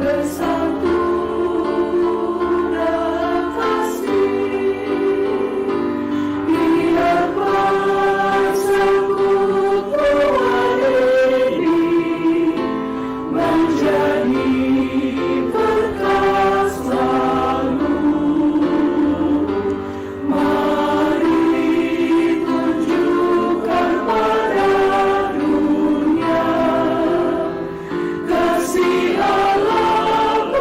bersatu dalam kasih, biar persekutuan ini menjadi berkat selalu. Mari tunjukkan pada dunia kasih Allah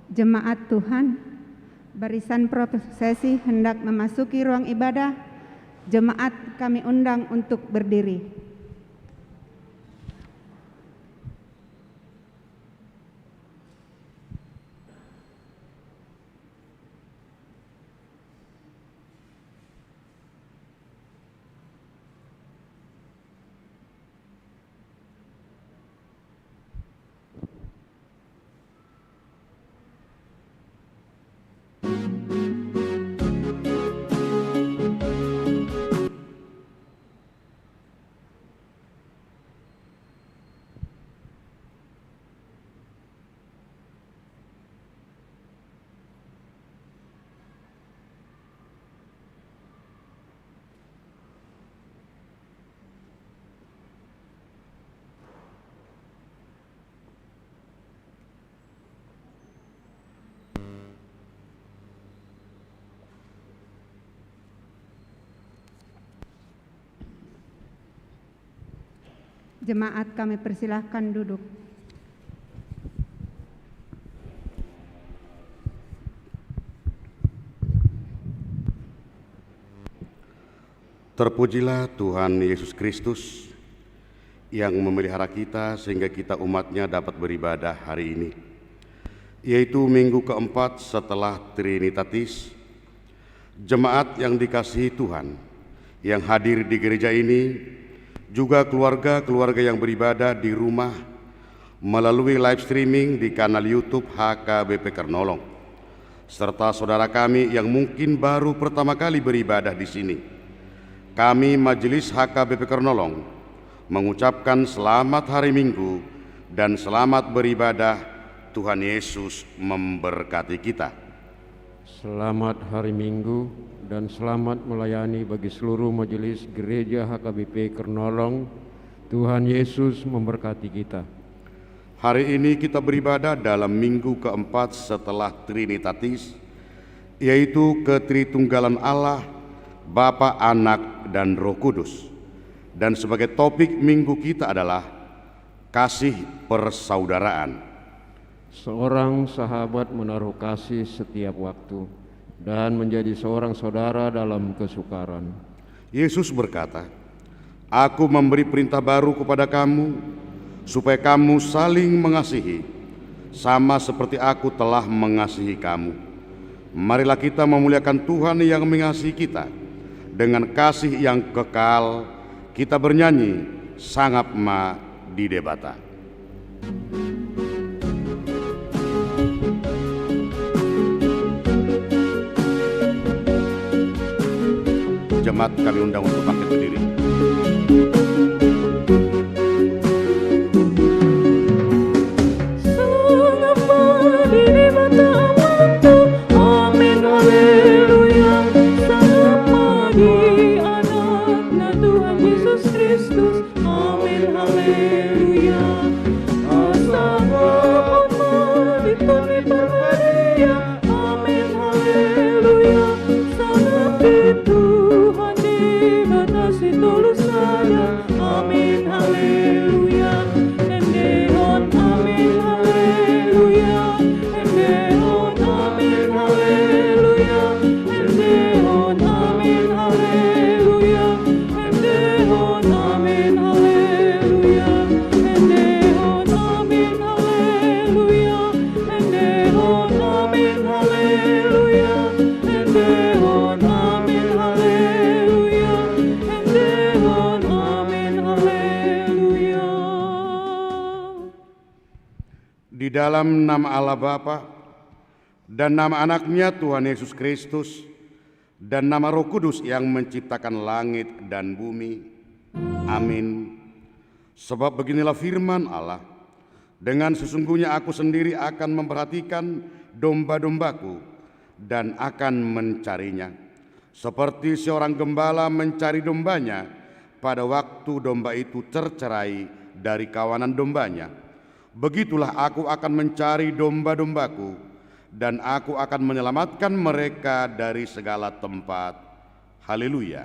Jemaat Tuhan, barisan prosesi hendak memasuki ruang ibadah. Jemaat kami undang untuk berdiri. Jemaat kami persilahkan duduk. Terpujilah Tuhan Yesus Kristus yang memelihara kita sehingga kita umatnya dapat beribadah hari ini, yaitu minggu keempat setelah Trinitatis. Jemaat yang dikasihi Tuhan yang hadir di gereja ini, juga keluarga-keluarga yang beribadah di rumah melalui live streaming di kanal YouTube HKBP Kernolong, serta saudara kami yang mungkin baru pertama kali beribadah di sini. Kami Majelis HKBP Kernolong mengucapkan selamat hari Minggu dan selamat beribadah. Tuhan Yesus memberkati kita. Selamat hari Minggu dan selamat melayani bagi seluruh majelis gereja HKBP Kernolong. Tuhan Yesus memberkati kita. Hari ini kita beribadah dalam minggu keempat setelah Trinitatis, yaitu ketritunggalan Allah, Bapa, Anak, dan Roh Kudus. Dan sebagai topik minggu kita adalah kasih persaudaraan. Seorang sahabat menaruh kasih setiap waktu dan menjadi seorang saudara dalam kesukaran. Yesus berkata, "Aku memberi perintah baru kepada kamu, supaya kamu saling mengasihi, sama seperti aku telah mengasihi kamu. Marilah kita memuliakan Tuhan yang mengasihi kita. Dengan kasih yang kekal, kita bernyanyi Sangap Ma di Debata." Jemaat kami undang untuk bangkit berdiri. Amin, haleluya. Sama di anaknya Tuhan Yesus Kristus. Amin, haleluya. Asal ditoni permadia. Amin, haleluya. Sangat Tuhan dibatasi tulus saja. Amin, haleluya. Endehon, amin, haleluya. Endehon, amin, haleluya. Endehon, amin, haleluya. Endehon, amin, haleluya. Endehon, amin, haleluya. Endehon, amin, haleluya. Endehon, amin, haleluya. Endehon, amin, haleluya. Di dalam nama Allah Bapa dan nama anaknya Tuhan Yesus Kristus dan nama Roh Kudus yang menciptakan langit dan bumi. Amin. Sebab beginilah firman Allah, dengan sesungguhnya aku sendiri akan memperhatikan domba-dombaku dan akan mencarinya. Seperti seorang gembala mencari dombanya pada waktu domba itu tercerai dari kawanan dombanya. Begitulah aku akan mencari domba-dombaku, dan aku akan menyelamatkan mereka dari segala tempat. Haleluya.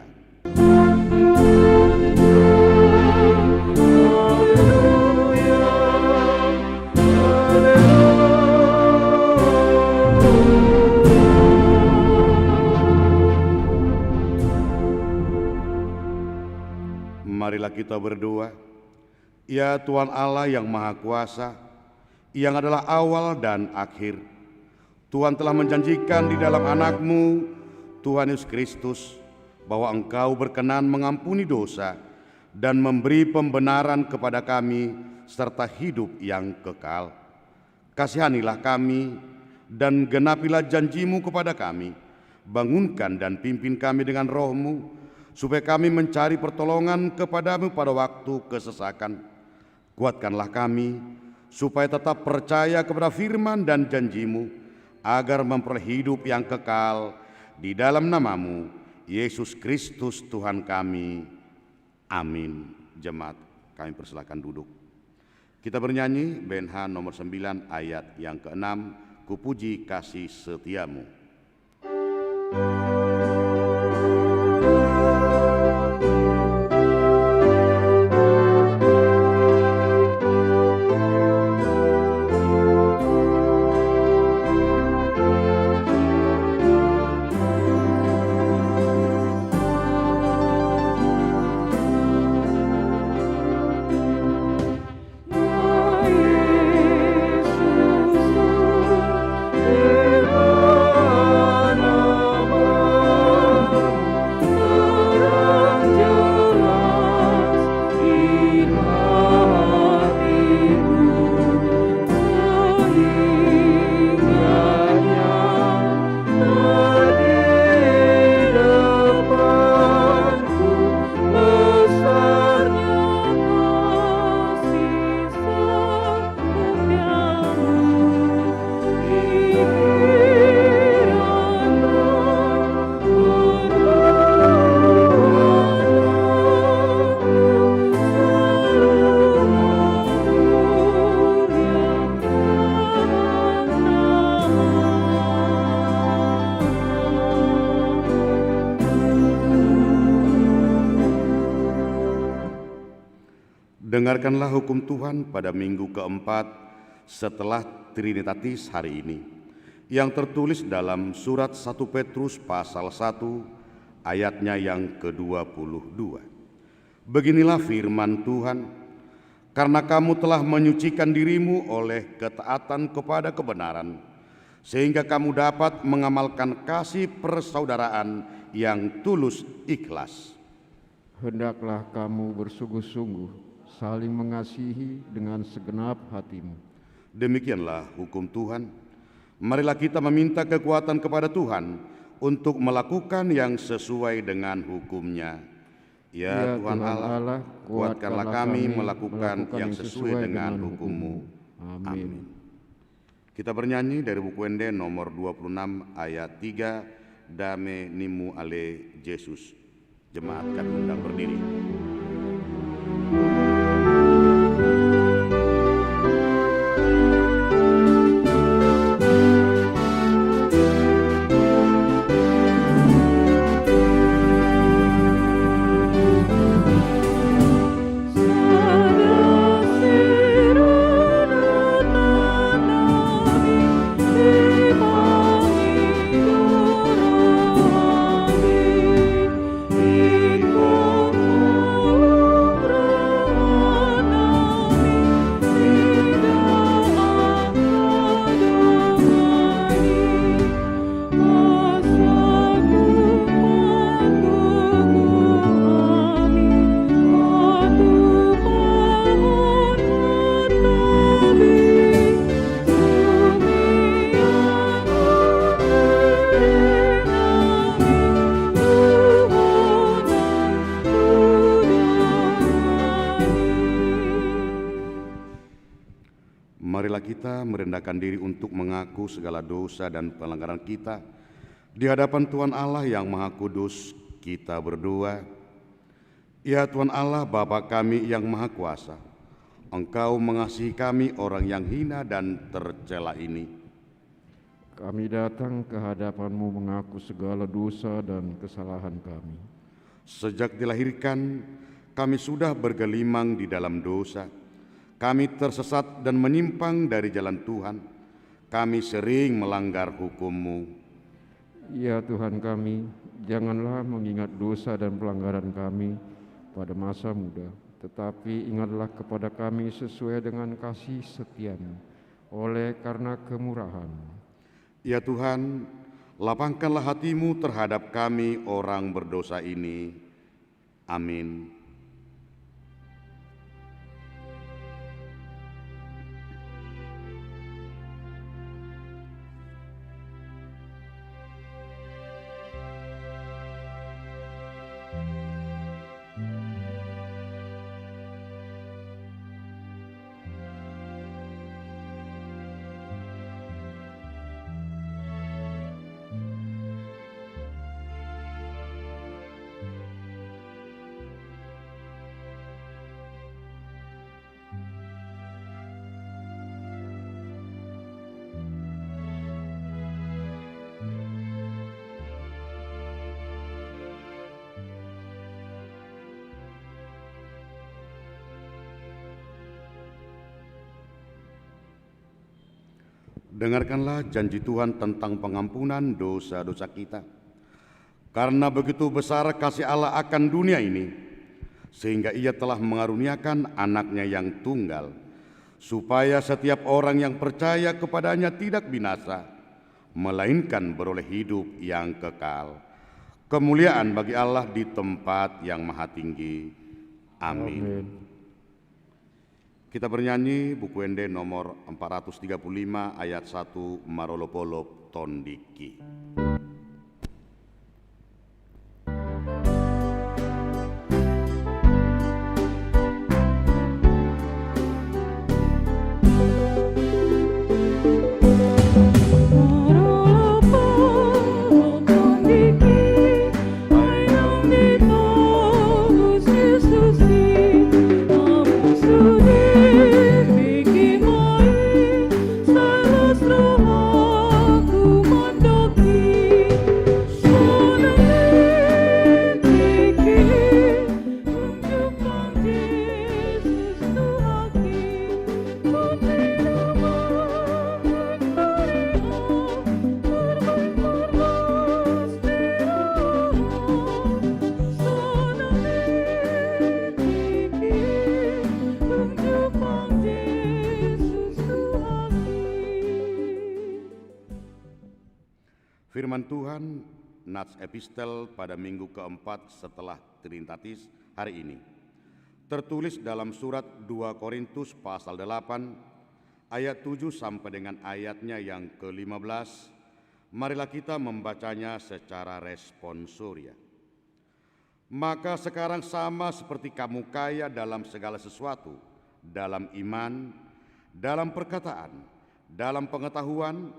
Marilah kita berdoa. Ya Tuhan Allah yang Maha Kuasa, yang adalah awal dan akhir, Tuhan telah menjanjikan di dalam anak-Mu, Tuhan Yesus Kristus, bahwa Engkau berkenan mengampuni dosa dan memberi pembenaran kepada kami serta hidup yang kekal. Kasihanilah kami dan genapilah janji-Mu kepada kami. Bangunkan dan pimpin kami dengan Roh-Mu, supaya kami mencari pertolongan kepada-Mu pada waktu kesesakan. Kuatkanlah kami, supaya tetap percaya kepada firman dan janji-Mu, agar memperoleh hidup yang kekal di dalam nama-Mu, Yesus Kristus Tuhan kami. Amin. Jemaat, kami persilakan duduk. Kita bernyanyi BNH nomor 9 ayat yang ke-6, Kupuji kasih setiamu. Dengarkanlah hukum Tuhan pada minggu keempat setelah Trinitatis hari ini, yang tertulis dalam surat 1 Petrus pasal 1 ayatnya yang ke-22. Beginilah firman Tuhan, karena kamu telah menyucikan dirimu oleh ketaatan kepada kebenaran, sehingga kamu dapat mengamalkan kasih persaudaraan yang tulus ikhlas. Hendaklah kamu bersungguh-sungguh saling mengasihi dengan segenap hatimu. Demikianlah hukum Tuhan. Marilah kita meminta kekuatan kepada Tuhan untuk melakukan yang sesuai dengan hukum-Nya. Ya Tuhan Allah, kuatkanlah kami melakukan yang sesuai dengan hukum-Mu. Amin. Kita bernyanyi dari buku Ende nomor 26 ayat 3, Dame nimu ale Yesus. Jemaat kami undang berdiri. Marilah kita merendahkan diri untuk mengaku segala dosa dan pelanggaran kita di hadapan Tuhan Allah yang Maha Kudus. Kita berdoa. Ya Tuhan Allah, Bapa kami yang Maha Kuasa, Engkau mengasihi kami orang yang hina dan tercela ini. Kami datang ke hadapan-Mu mengaku segala dosa dan kesalahan kami. Sejak dilahirkan, kami sudah bergelimang di dalam dosa. Kami tersesat dan menyimpang dari jalan Tuhan. Kami sering melanggar hukum-Mu. Ya Tuhan kami, janganlah mengingat dosa dan pelanggaran kami, pada masa muda, tetapi ingatlah kepada kami sesuai dengan kasih setiamu, oleh karena kemurahan. Ya Tuhan, lapangkanlah hatimu terhadap kami orang berdosa ini. Amin. Dengarkanlah janji Tuhan tentang pengampunan dosa-dosa kita. Karena begitu besar kasih Allah akan dunia ini, sehingga Ia telah mengaruniakan anaknya yang tunggal, supaya setiap orang yang percaya kepadanya tidak binasa, melainkan beroleh hidup yang kekal. Kemuliaan bagi Allah di tempat yang maha tinggi. Amin. Kita bernyanyi buku Ende nomor 435 ayat 1 Marolopolop Tondiki. Firman Tuhan, Nats Epistel pada minggu keempat setelah Trinitatis hari ini. Tertulis dalam surat 2 Korintus pasal 8, ayat 7 sampai dengan ayatnya yang ke-15. Marilah kita membacanya secara responsoria. Maka sekarang sama seperti kamu kaya dalam segala sesuatu, dalam iman, dalam perkataan, dalam pengetahuan,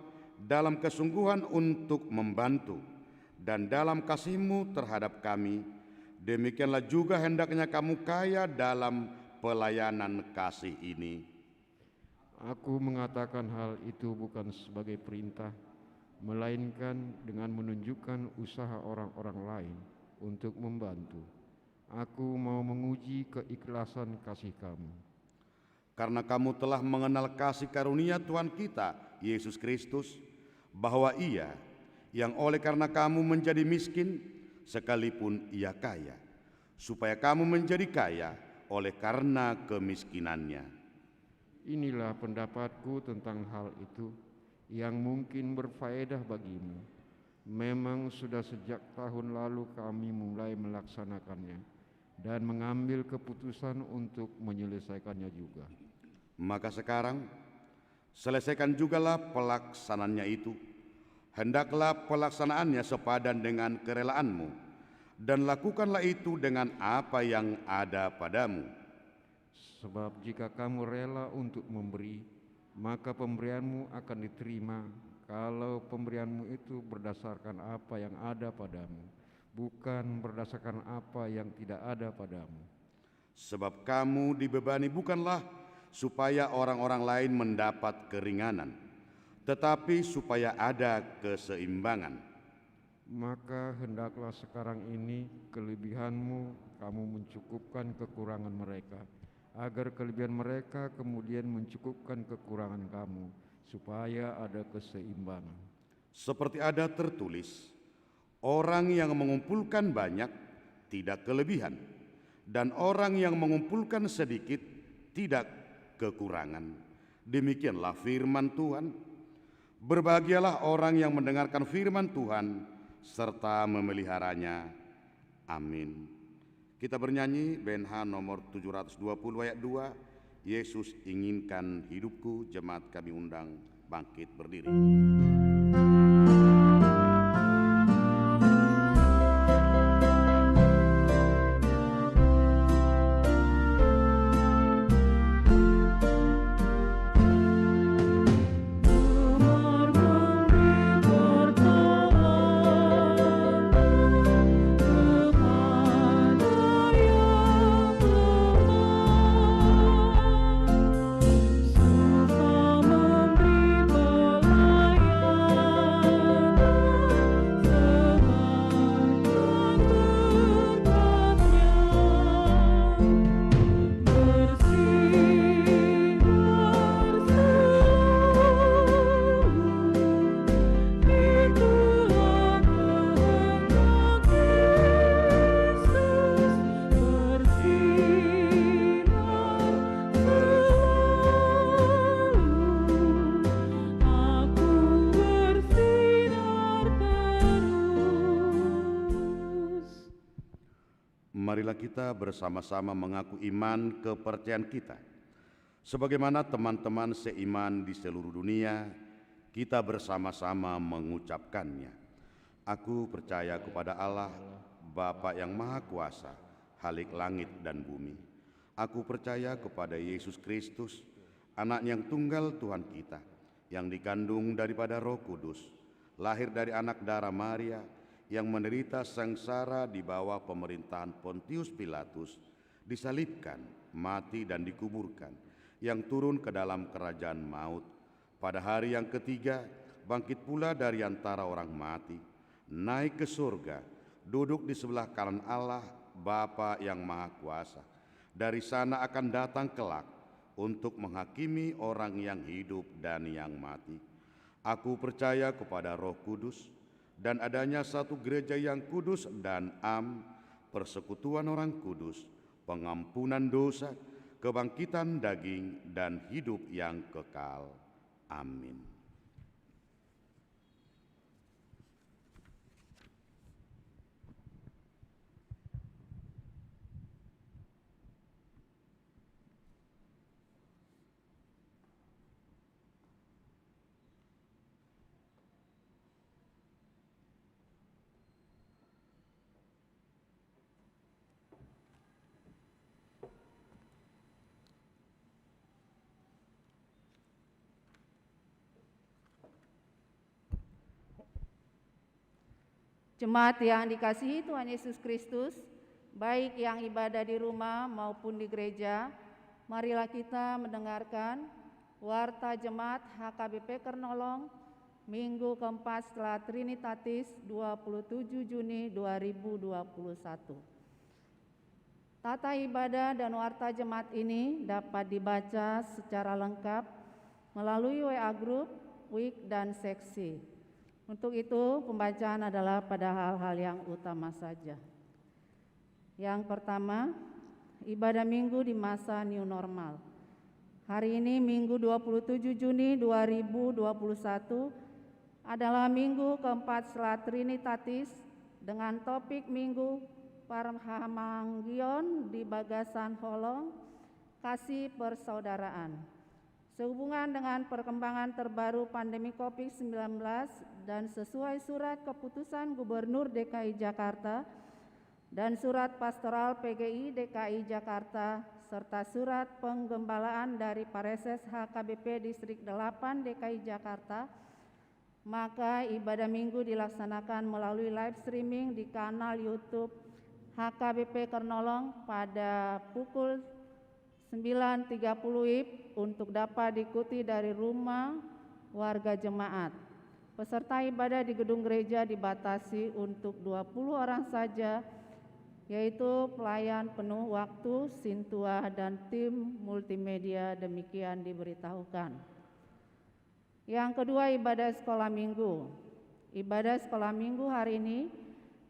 dalam kesungguhan untuk membantu, dan dalam kasihmu terhadap kami, demikianlah juga hendaknya kamu kaya dalam pelayanan kasih ini. Aku mengatakan hal itu bukan sebagai perintah, melainkan dengan menunjukkan usaha orang-orang lain untuk membantu. Aku mau menguji keikhlasan kasih kamu. Karena kamu telah mengenal kasih karunia Tuhan kita, Yesus Kristus, bahwa Ia yang oleh karena kamu menjadi miskin, sekalipun Ia kaya, supaya kamu menjadi kaya oleh karena kemiskinannya. Inilah pendapatku tentang hal itu yang mungkin berfaedah bagimu. Memang sudah sejak tahun lalu kami mulai melaksanakannya dan mengambil keputusan untuk menyelesaikannya juga. Maka sekarang selesaikan jugalah pelaksanaannya itu. Hendaklah pelaksanaannya sepadan dengan kerelaanmu, dan lakukanlah itu dengan apa yang ada padamu. Sebab jika kamu rela untuk memberi, maka pemberianmu akan diterima kalau pemberianmu itu berdasarkan apa yang ada padamu, bukan berdasarkan apa yang tidak ada padamu. Sebab kamu dibebani bukanlah supaya orang-orang lain mendapat keringanan, tetapi supaya ada keseimbangan. Maka hendaklah sekarang ini kelebihanmu kamu mencukupkan kekurangan mereka, agar kelebihan mereka kemudian mencukupkan kekurangan kamu, supaya ada keseimbangan. Seperti ada tertulis, orang yang mengumpulkan banyak tidak kelebihan, dan orang yang mengumpulkan sedikit tidak kekurangan. Demikianlah firman Tuhan. Berbahagialah orang yang mendengarkan firman Tuhan serta memeliharanya. Amin. Kita bernyanyi BNH nomor 720 ayat 2, Yesus inginkan hidupku, jemaat kami undang bangkit berdiri. Marilah kita bersama-sama mengaku iman kepercayaan kita. Sebagaimana teman-teman seiman di seluruh dunia, kita bersama-sama mengucapkannya. Aku percaya kepada Allah, Bapa yang Maha Kuasa, Khalik langit dan bumi. Aku percaya kepada Yesus Kristus, Anak yang tunggal Tuhan kita, yang dikandung daripada Roh Kudus, lahir dari anak darah Maria, yang menderita sengsara di bawah pemerintahan Pontius Pilatus, disalibkan, mati dan dikuburkan, yang turun ke dalam kerajaan maut. Pada hari yang ketiga, bangkit pula dari antara orang mati, naik ke surga, duduk di sebelah kanan Allah, Bapa yang Maha Kuasa. Dari sana akan datang kelak untuk menghakimi orang yang hidup dan yang mati. Aku percaya kepada Roh Kudus, dan adanya satu gereja yang kudus dan am, persekutuan orang kudus, pengampunan dosa, kebangkitan daging, dan hidup yang kekal. Amin. Jemaat yang dikasihi Tuhan Yesus Kristus, baik yang ibadah di rumah maupun di gereja, marilah kita mendengarkan Warta Jemaat HKBP Kernolong, Minggu keempat setelah Trinitatis 27 Juni 2021. Tata ibadah dan Warta Jemaat ini dapat dibaca secara lengkap melalui WA Group, WIK, dan seksi. Untuk itu, pembacaan adalah pada hal-hal yang utama saja. Yang pertama, ibadah minggu di masa new normal. Hari ini Minggu 27 Juni 2021 adalah minggu keempat setelah Trinitatis dengan topik Minggu Parhamanggion di Bagasan Holong, kasih persaudaraan. Sehubungan dengan perkembangan terbaru pandemi COVID-19 dan sesuai surat keputusan Gubernur DKI Jakarta dan surat pastoral PGI DKI Jakarta serta surat penggembalaan dari Pareses HKBP Distrik 8 DKI Jakarta, maka ibadah minggu dilaksanakan melalui live streaming di kanal YouTube HKBP Kernolong pada pukul 9.30 WIB untuk dapat diikuti dari rumah warga jemaat. Peserta ibadah di gedung gereja dibatasi untuk 20 orang saja, yaitu pelayan penuh waktu, Sintua, dan tim multimedia, demikian diberitahukan. Yang kedua, ibadah sekolah minggu. Ibadah sekolah minggu hari ini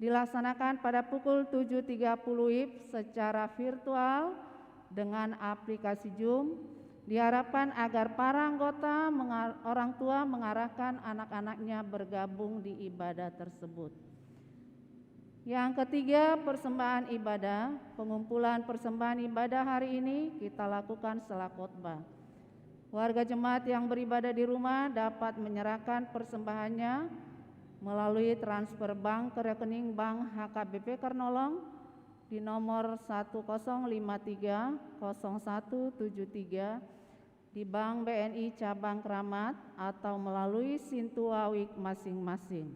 dilaksanakan pada pukul 7.30 WIB secara virtual dengan aplikasi Zoom. Diharapkan agar para anggota orang tua mengarahkan anak-anaknya bergabung di ibadah tersebut. Yang ketiga, persembahan ibadah. Pengumpulan persembahan ibadah hari ini kita lakukan setelah khotbah. Warga jemaat yang beribadah di rumah dapat menyerahkan persembahannya melalui transfer bank ke rekening Bank HKBP Kernolong di nomor 10530173 di Bank BNI Cabang Kramat atau melalui Sintua Wik masing-masing.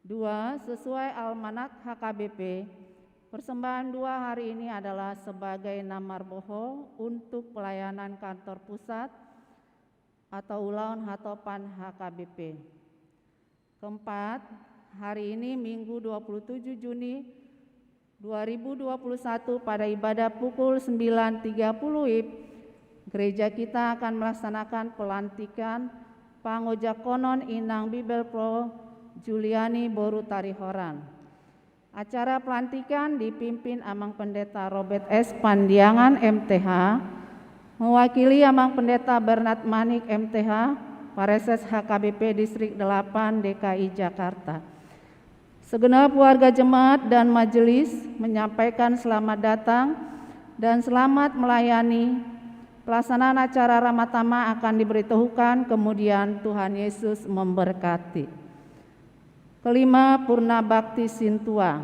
2. Sesuai almanak HKBP, persembahan 2 hari ini adalah sebagai namar boho untuk pelayanan kantor pusat atau Ulaun Hatopan HKBP. Keempat, hari ini Minggu 27 Juni 2021 pada ibadah pukul 9.30 WIB, gereja kita akan melaksanakan pelantikan Pangojakonon Inang Bibel Pro Juliani Boru Tarihoran. Acara pelantikan dipimpin Amang Pendeta Robert S. Pandiangan MTH, mewakili Amang Pendeta Bernard Manik MTH, Pareses HKBP Distrik 8 DKI Jakarta. Segenap warga jemaat dan majelis menyampaikan selamat datang dan selamat melayani. Pelaksanaan acara Ramatama akan diberitahukan, kemudian Tuhan Yesus memberkati. Kelima, Purna Bakti Sintua.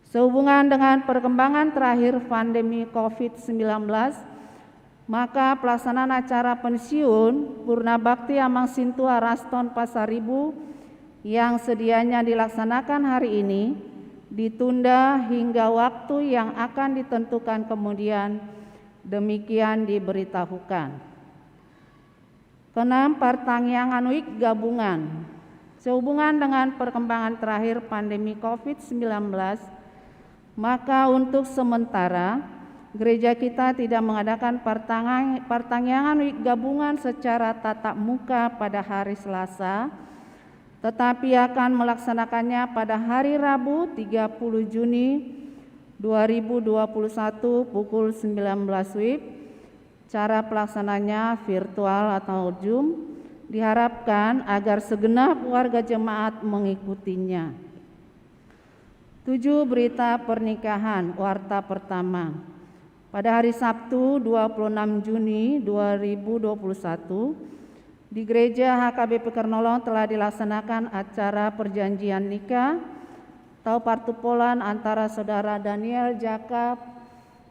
Sehubungan dengan perkembangan terakhir pandemi COVID-19, maka pelaksanaan acara pensiun Purna Bakti Amang Sintua Raston Pasaribu yang sedianya dilaksanakan hari ini ditunda hingga waktu yang akan ditentukan kemudian, demikian diberitahukan. Keenam, Partangyangan Wik Gabungan. Sehubungan dengan perkembangan terakhir pandemi COVID-19, maka untuk sementara gereja kita tidak mengadakan Partangyangan Wik Gabungan secara tatap muka pada hari Selasa, tetapi akan melaksanakannya pada hari Rabu 30 Juni 2021 pukul 19 WIB. Cara pelaksananya virtual atau Zoom. Diharapkan agar segenap warga jemaat mengikutinya. 7. Berita pernikahan warta pertama. Pada hari Sabtu 26 Juni 2021 di Gereja HKBP Kernolong telah dilaksanakan acara perjanjian nikah atau partupolan antara Saudara Daniel Jakab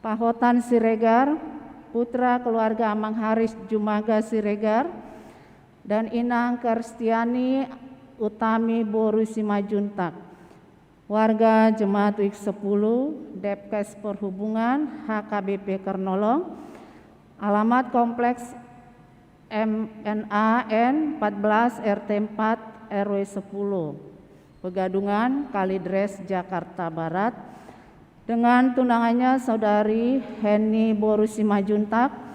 Pahotan Siregar, putra keluarga Amang Haris Jumaga Siregar, dan Inang Kristiani Utami Boru Simajuntak, warga Jemaat Wik 10, Depkes Perhubungan HKBP Kernolong, alamat Kompleks MNAN 14 RT 4 RW 10, Pegadungan Kalidres Jakarta Barat, dengan tunangannya Saudari Heni Boru Simajuntak,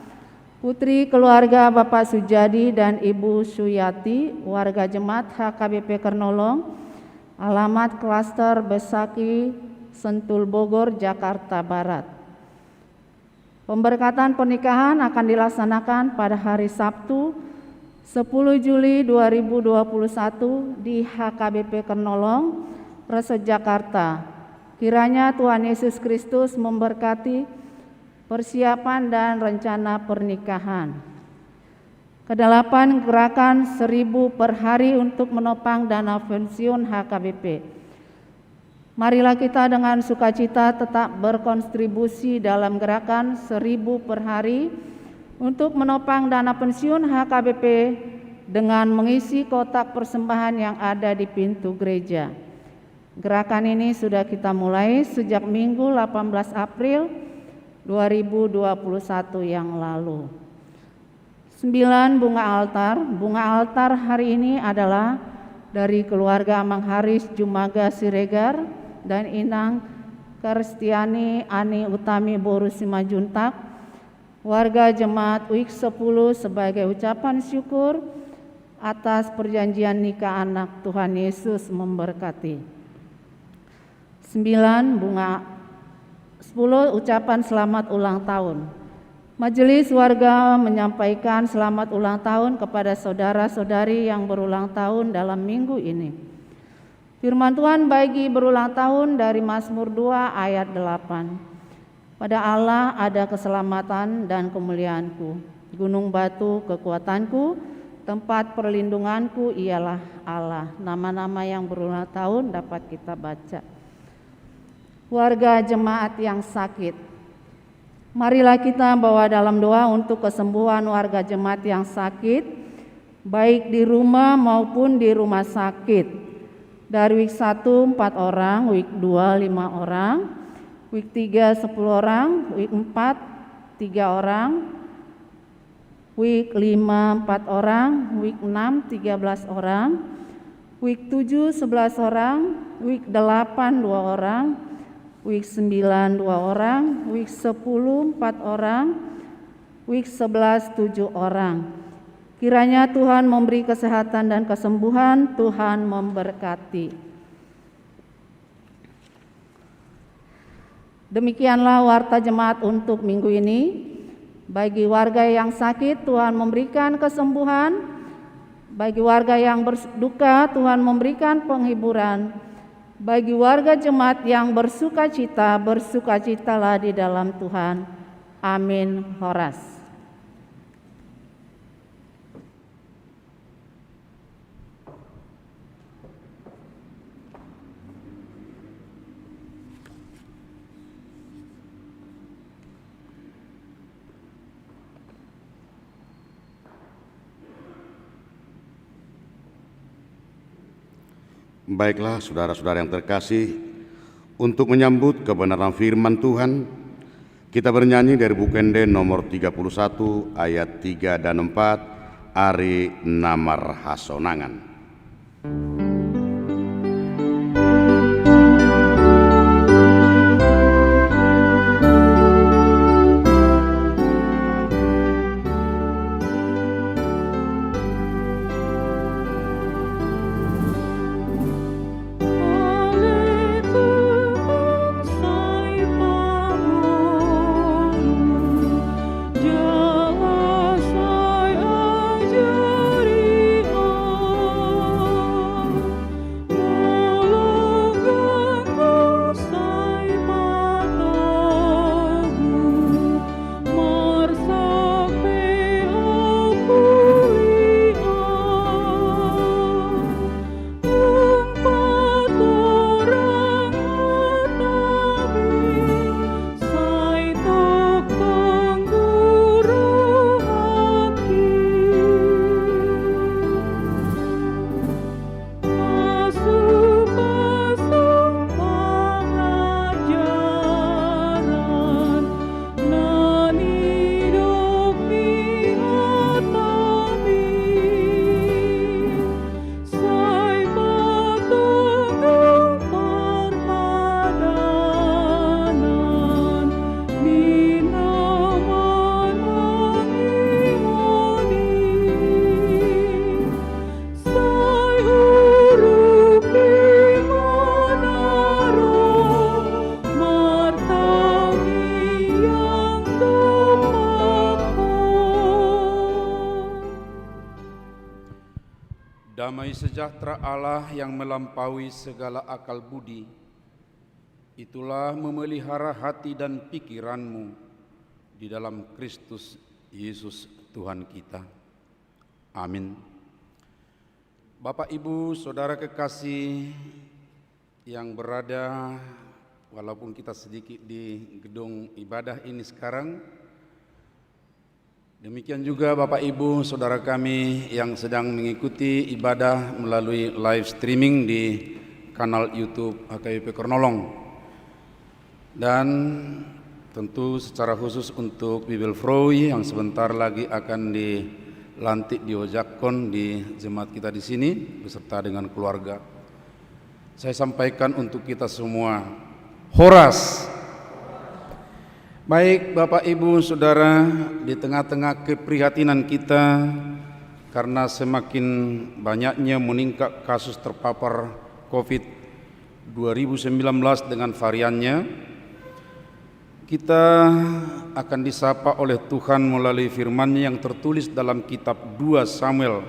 putri keluarga Bapak Sujadi dan Ibu Suyati, warga Jemaat HKBP Kernolong, alamat Klaster Besaki, Sentul Bogor, Jakarta Barat. Pemberkatan pernikahan akan dilaksanakan pada hari Sabtu 10 Juli 2021 di HKBP Kernolong, Resor Jakarta. Kiranya Tuhan Yesus Kristus memberkati persiapan dan rencana pernikahan. Kedelapan, gerakan 1000 per hari untuk menopang dana pensiun HKBP. Marilah kita dengan sukacita tetap berkontribusi dalam gerakan 1000 per hari untuk menopang dana pensiun HKBP dengan mengisi kotak persembahan yang ada di pintu gereja. Gerakan ini sudah kita mulai sejak Minggu 18 April 2021 yang lalu. 9. Bunga altar. Bunga altar hari ini adalah dari keluarga Amang Haris Jumaga Siregar dan Inang Kristiani Ani Utami Boru Simajuntak, warga Jemaat Wik 10, sebagai ucapan syukur atas perjanjian nikah anak. Tuhan Yesus memberkati. 10 ucapan selamat ulang tahun. Majelis warga menyampaikan selamat ulang tahun kepada saudara-saudari yang berulang tahun dalam minggu ini. Firman Tuhan bagi berulang tahun dari Mazmur 2 ayat 8. Pada Allah ada keselamatan dan kemuliaanku. Gunung batu kekuatanku, tempat perlindunganku ialah Allah. Nama-nama yang berulang tahun dapat kita baca. Warga jemaat yang sakit, marilah kita bawa dalam doa untuk kesembuhan warga jemaat yang sakit, baik di rumah maupun di rumah sakit. Dari week 1 4 orang, week 2 5 orang, week 3 10 orang, week 4 3 orang, week 5 4 orang, week 6 13 orang, week 7 11 orang, week 8 2 orang, week 9 2 orang, week 10 4 orang, week 11 7 orang. Kiranya Tuhan memberi kesehatan dan kesembuhan, Tuhan memberkati. Demikianlah warta jemaat untuk minggu ini. Bagi warga yang sakit, Tuhan memberikan kesembuhan. Bagi warga yang berduka, Tuhan memberikan penghiburan. Bagi warga jemaat yang bersukacita, bersukacitalah di dalam Tuhan. Amin. Horas. Baiklah saudara-saudara yang terkasih, untuk menyambut kebenaran firman Tuhan, kita bernyanyi dari buku Ende nomor 31 ayat 3 dan 4, Ari Namar Hasonangan. Damai sejahtera Allah yang melampaui segala akal budi, itulah memelihara hati dan pikiranmu di dalam Kristus Yesus Tuhan kita. Amin. Bapak, Ibu, Saudara kekasih yang berada, walaupun kita sedikit di gedung ibadah ini sekarang, demikian juga Bapak Ibu Saudara kami yang sedang mengikuti ibadah melalui live streaming di kanal YouTube HKBP Kornolong. Dan tentu secara khusus untuk Bibel Froi yang sebentar lagi akan dilantik di Ojakon di jemaat kita di sini beserta dengan keluarga. Saya sampaikan untuk kita semua, Horas. Baik Bapak Ibu Saudara, di tengah-tengah keprihatinan kita karena semakin banyaknya meningkat kasus terpapar COVID 2019 dengan variannya, kita akan disapa oleh Tuhan melalui firman-Nya yang tertulis dalam kitab 2 Samuel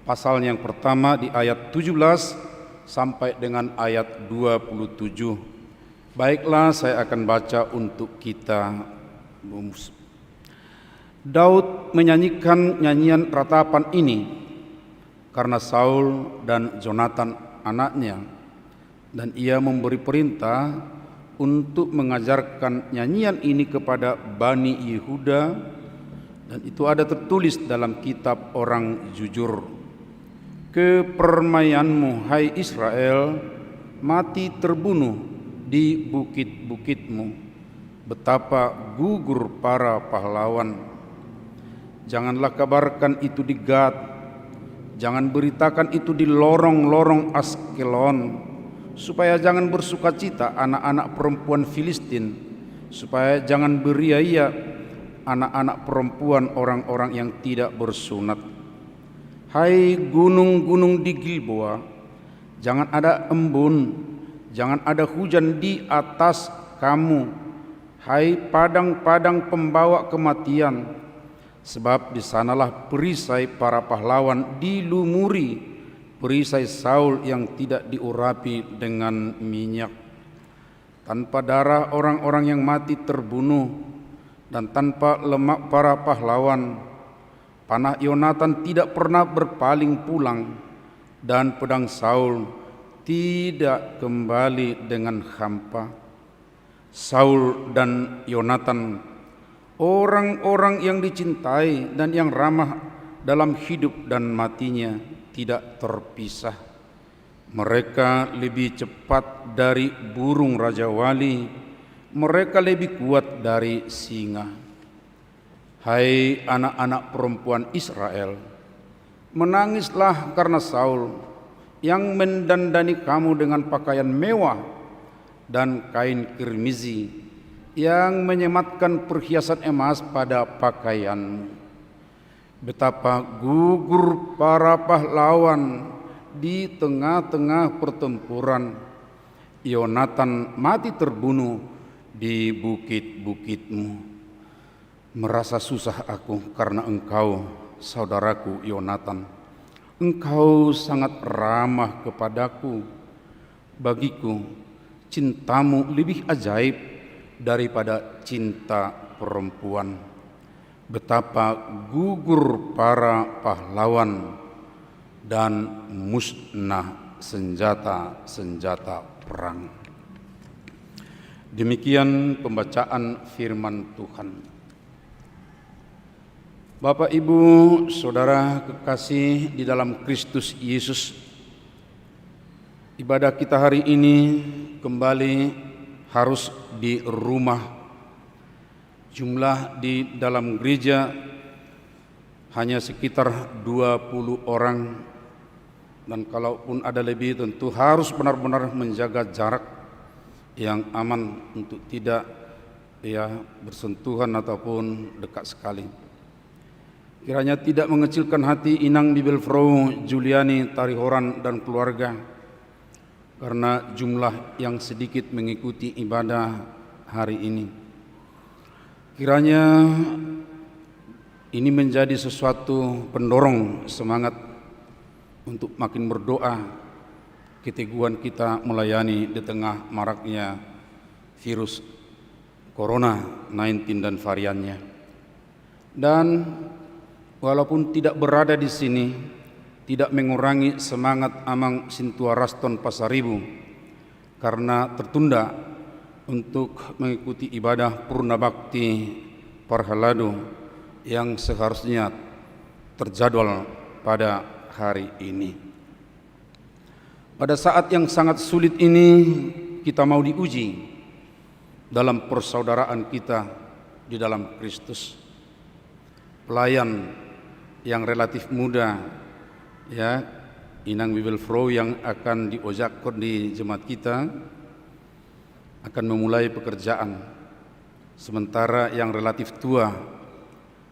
pasal yang pertama di ayat 17 sampai dengan ayat 27. Baiklah, saya akan baca untuk kita. Daud menyanyikan nyanyian ratapan ini karena Saul dan Jonathan anaknya, dan ia memberi perintah untuk mengajarkan nyanyian ini kepada Bani Yehuda, dan itu ada tertulis dalam kitab Orang Jujur. Kepermayanmu, hai Israel, mati terbunuh di bukit-bukitmu, betapa gugur para pahlawan. Janganlah kabarkan itu di Gad, jangan beritakan itu di lorong-lorong Askelon, supaya jangan bersukacita anak-anak perempuan Filistin, supaya jangan beriaya anak-anak perempuan orang-orang yang tidak bersunat. Hai gunung-gunung di Gilboa, jangan ada embun, jangan ada hujan di atas kamu. Hai padang-padang pembawa kematian, sebab di sanalah perisai para pahlawan dilumuri, perisai Saul yang tidak diurapi dengan minyak. Tanpa darah orang-orang yang mati terbunuh, dan tanpa lemak para pahlawan, panah Yonatan tidak pernah berpaling pulang, dan pedang Saul tidak kembali dengan hampa. Saul dan Yonatan, orang-orang yang dicintai dan yang ramah dalam hidup dan matinya, tidak terpisah. Mereka lebih cepat dari burung rajawali, mereka lebih kuat dari singa. Hai anak-anak perempuan Israel, menangislah karena Saul yang mendandani kamu dengan pakaian mewah dan kain kirmizi, yang menyematkan perhiasan emas pada pakaianmu. Betapa gugur para pahlawan di tengah-tengah pertempuran. Yonatan mati terbunuh di bukit-bukitmu. Merasa susah aku karena engkau, saudaraku Yonatan. Engkau sangat ramah kepadaku. Bagiku, cintamu lebih ajaib daripada cinta perempuan. Betapa gugur para pahlawan dan musnah senjata-senjata perang. Demikian pembacaan firman Tuhan. Bapak, Ibu, Saudara kekasih di dalam Kristus Yesus, ibadah kita hari ini kembali harus di rumah. Jumlah di dalam gereja hanya sekitar 20 orang, dan kalaupun ada lebih tentu harus benar-benar menjaga jarak yang aman untuk tidak bersentuhan ataupun dekat sekali. Kiranya tidak mengecilkan hati Inang Bibelfrau Juliani Tarihoran dan keluarga karena jumlah yang sedikit mengikuti ibadah hari ini. Kiranya ini menjadi sesuatu pendorong semangat untuk makin berdoa, keteguhan kita melayani di tengah maraknya virus Corona 19 dan variannya. Dan walaupun tidak berada di sini, tidak mengurangi semangat Amang Sintua Raston Pasaribu karena tertunda untuk mengikuti ibadah Purna Bakti Parhaladu yang seharusnya terjadwal pada hari ini. Pada saat yang sangat sulit ini, kita mau diuji dalam persaudaraan kita di dalam Kristus. Pelayan yang relatif muda, Inang Bibelfrau yang akan diojakkan di jemaat kita, akan memulai pekerjaan, sementara yang relatif tua,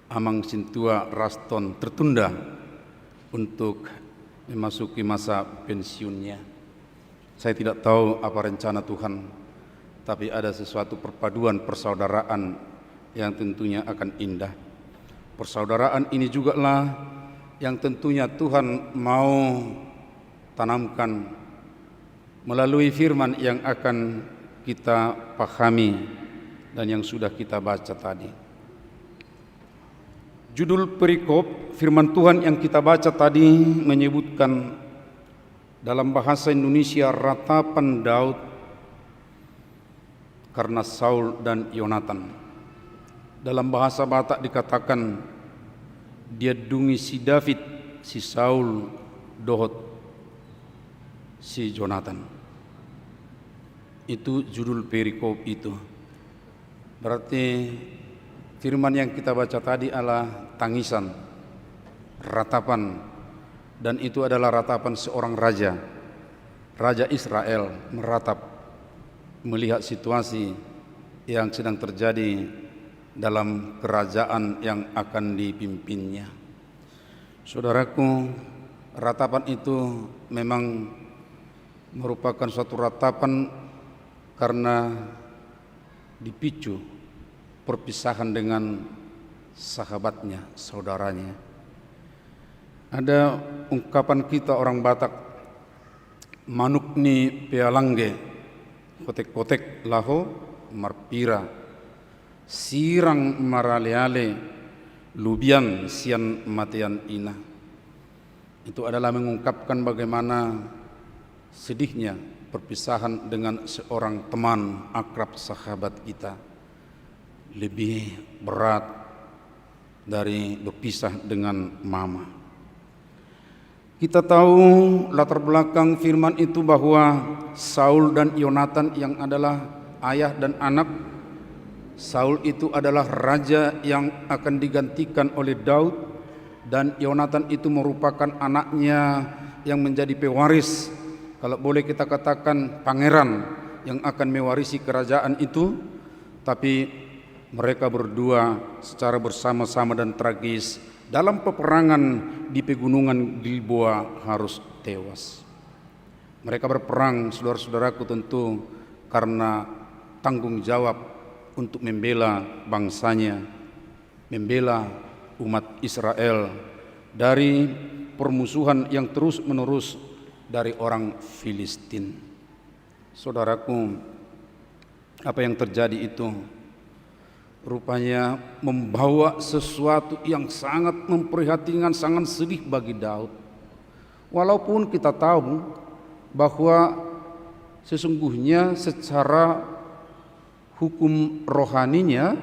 Amang Sintua Raston, tertunda untuk memasuki masa pensiunnya. Saya tidak tahu apa rencana Tuhan, tapi ada sesuatu perpaduan persaudaraan yang tentunya akan indah. Persaudaraan ini juga lah yang tentunya Tuhan mau tanamkan melalui firman yang akan kita pahami dan yang sudah kita baca tadi. Judul perikop firman Tuhan yang kita baca tadi menyebutkan dalam bahasa Indonesia ratapan Daud karena Saul dan Yonatan. Dalam bahasa Batak dikatakan dia dungi si David, si Saul dohot si Jonathan. Itu judul perikop itu. Berarti firman yang kita baca tadi adalah tangisan, ratapan, dan itu adalah ratapan seorang raja, Raja Israel meratap melihat situasi yang sedang terjadi dalam kerajaan yang akan dipimpinnya. Saudaraku, ratapan itu memang merupakan suatu ratapan karena dipicu perpisahan dengan sahabatnya, saudaranya. Ada ungkapan kita orang Batak, manuk ni pealangge, kotek-kotek laho marpira, sirang maraleale, lubian sian matian ina. Itu adalah mengungkapkan bagaimana sedihnya perpisahan dengan seorang teman akrab sahabat kita. Lebih berat dari berpisah dengan mama. Kita tahu latar belakang firman itu bahwa Saul dan Yonatan yang adalah ayah dan anak. Saul itu adalah raja yang akan digantikan oleh Daud, dan Yonatan itu merupakan anaknya yang menjadi pewaris, kalau boleh kita katakan pangeran yang akan mewarisi kerajaan itu. Tapi mereka berdua secara bersama-sama dan tragis dalam peperangan di pegunungan Gilboa harus tewas. Mereka berperang, saudara-saudaraku, tentu karena tanggung jawab untuk membela bangsanya, membela umat Israel dari permusuhan yang terus-menerus dari orang Filistin. Saudaraku, apa yang terjadi itu rupanya membawa sesuatu yang sangat memprihatinkan, sangat sedih bagi Daud. Walaupun kita tahu bahwa sesungguhnya secara hukum rohaninya,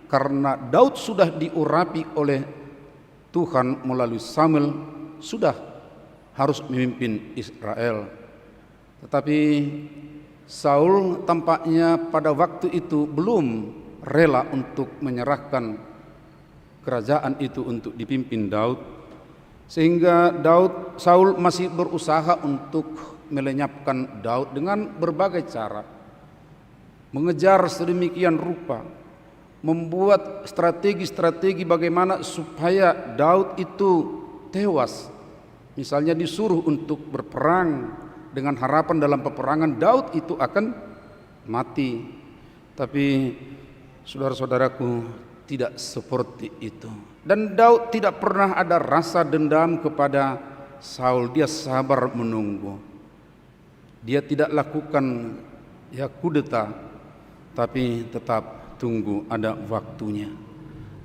karena Daud sudah diurapi oleh Tuhan melalui Samuel, sudah harus memimpin Israel. Tetapi Saul tampaknya pada waktu itu belum rela untuk menyerahkan kerajaan itu untuk dipimpin Daud, sehingga Saul masih berusaha untuk melenyapkan Daud dengan berbagai cara, mengejar sedemikian rupa, membuat strategi-strategi bagaimana supaya Daud itu tewas. Misalnya disuruh untuk berperang dengan harapan dalam peperangan Daud itu akan mati. Tapi saudara-saudaraku, tidak seperti itu. Dan Daud tidak pernah ada rasa dendam kepada Saul. Dia sabar menunggu. Dia tidak lakukan kudeta, tapi tetap tunggu ada waktunya.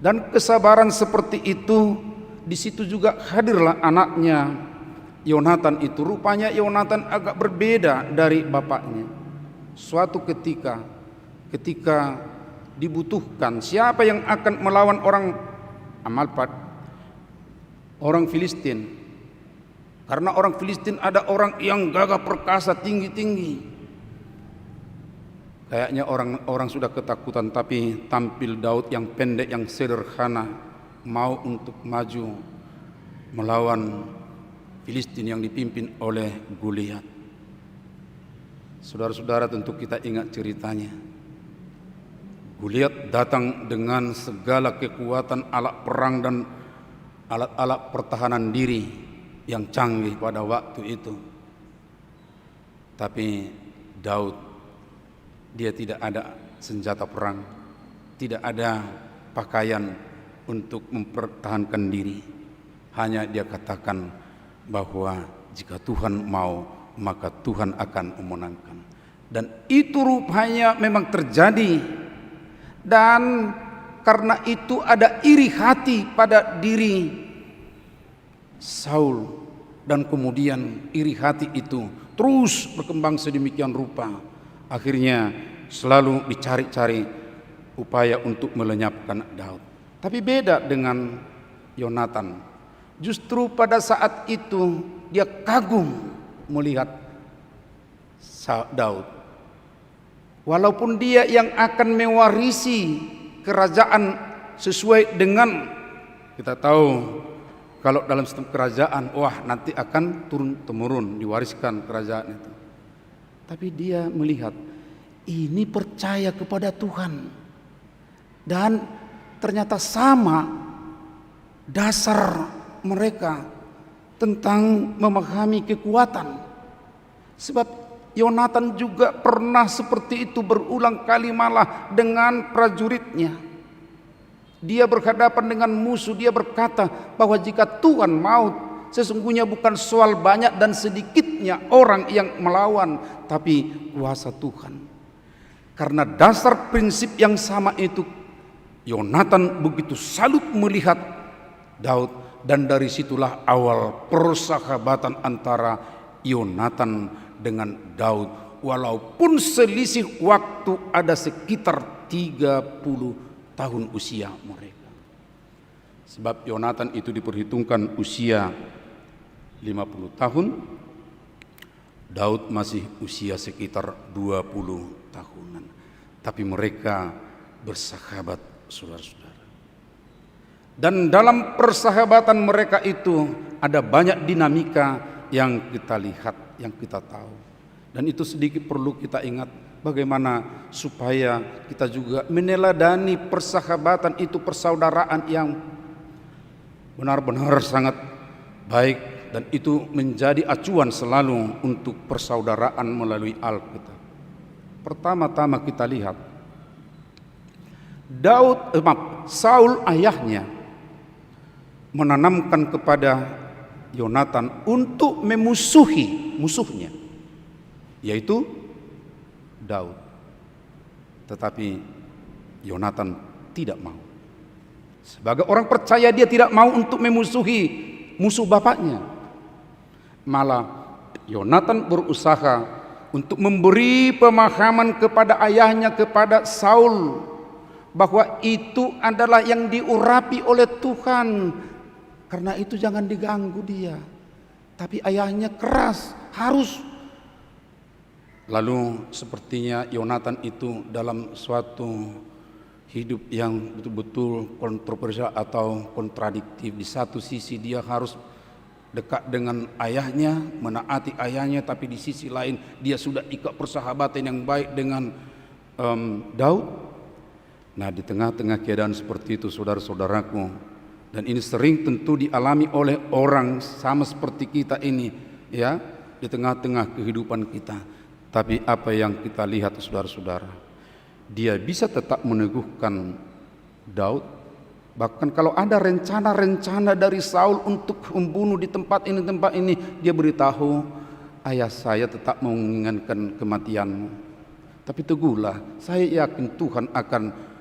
Dan kesabaran seperti itu, di situ juga hadirlah anaknya Yonatan itu. Rupanya Yonatan agak berbeda dari bapaknya. Suatu ketika dibutuhkan siapa yang akan melawan orang Amalpat, orang Filistin. Karena orang Filistin ada orang yang gagah perkasa, tinggi-tinggi. Kayaknya orang sudah ketakutan, tapi tampil Daud yang pendek, yang sederhana, mau untuk maju melawan Filistin yang dipimpin oleh Goliat. Saudara-saudara, tentu kita ingat ceritanya. Goliat datang dengan segala kekuatan alat perang dan alat-alat pertahanan diri yang canggih pada waktu itu. Tetapi Daud, dia tidak ada senjata perang, tidak ada pakaian untuk mempertahankan diri. Hanya dia katakan bahwa jika Tuhan mau, maka Tuhan akan memenangkan. Dan itu rupanya memang terjadi. Dan karena itu ada iri hati pada diri Saul, dan kemudian iri hati itu terus berkembang sedemikian rupa. Akhirnya selalu dicari-cari upaya untuk melenyapkan Daud. Tapi beda dengan Yonatan. Justru pada saat itu dia kagum melihat Daud. Walaupun dia yang akan mewarisi kerajaan sesuai dengan, kita tahu kalau dalam sistem kerajaan, wah nanti akan turun-temurun diwariskan kerajaan itu. Tapi dia melihat ini percaya kepada Tuhan, dan ternyata sama dasar mereka tentang memahami kekuatan. Sebab Yonatan juga pernah seperti itu berulang kali, malah dengan prajuritnya. Dia berhadapan dengan musuh, dia berkata bahwa jika Tuhan mau, sesungguhnya bukan soal banyak dan sedikitnya orang yang melawan, tapi kuasa Tuhan. Karena dasar prinsip yang sama itu, Yonatan begitu salut melihat Daud, dan dari situlah awal persahabatan antara Yonatan dengan Daud. Walaupun selisih waktu ada sekitar 30 tahun usia mereka. Sebab Yonatan itu diperhitungkan usia 50 tahun, Daud masih usia sekitar 20 tahunan. Tapi mereka bersahabat, saudara-saudara. Dan dalam persahabatan mereka itu ada banyak dinamika yang kita lihat, yang kita tahu. Dan itu sedikit perlu kita ingat, bagaimana supaya kita juga meneladani persahabatan itu, persaudaraan yang benar-benar sangat baik, dan itu menjadi acuan selalu untuk persaudaraan melalui Alkitab. Pertama-tama kita lihat Saul ayahnya menanamkan kepada Yonatan untuk memusuhi musuhnya, yaitu Daud. Tetapi Yonatan tidak mau. Sebagai orang percaya, dia tidak mau untuk memusuhi musuh bapaknya. Malah Yonatan berusaha untuk memberi pemahaman kepada ayahnya, kepada Saul, bahwa itu adalah yang diurapi oleh Tuhan. Karena itu jangan diganggu dia. Tapi ayahnya keras, harus. Lalu sepertinya Yonatan itu dalam suatu hidup yang betul-betul kontroversial atau kontradiktif. Di satu sisi dia harus dekat dengan ayahnya, menaati ayahnya, tapi di sisi lain dia sudah ikat persahabatan yang baik dengan Daud. Nah, di tengah-tengah keadaan seperti itu, saudara-saudaraku, dan ini sering tentu dialami oleh orang sama seperti kita ini, ya, di tengah-tengah kehidupan kita. Tapi apa yang kita lihat, saudara-saudara, dia bisa tetap meneguhkan Daud. Bahkan kalau ada rencana-rencana dari Saul untuk membunuh di tempat ini, dia beritahu, ayah saya tetap menginginkan kematianmu. Tapi teguhlah, saya yakin Tuhan akan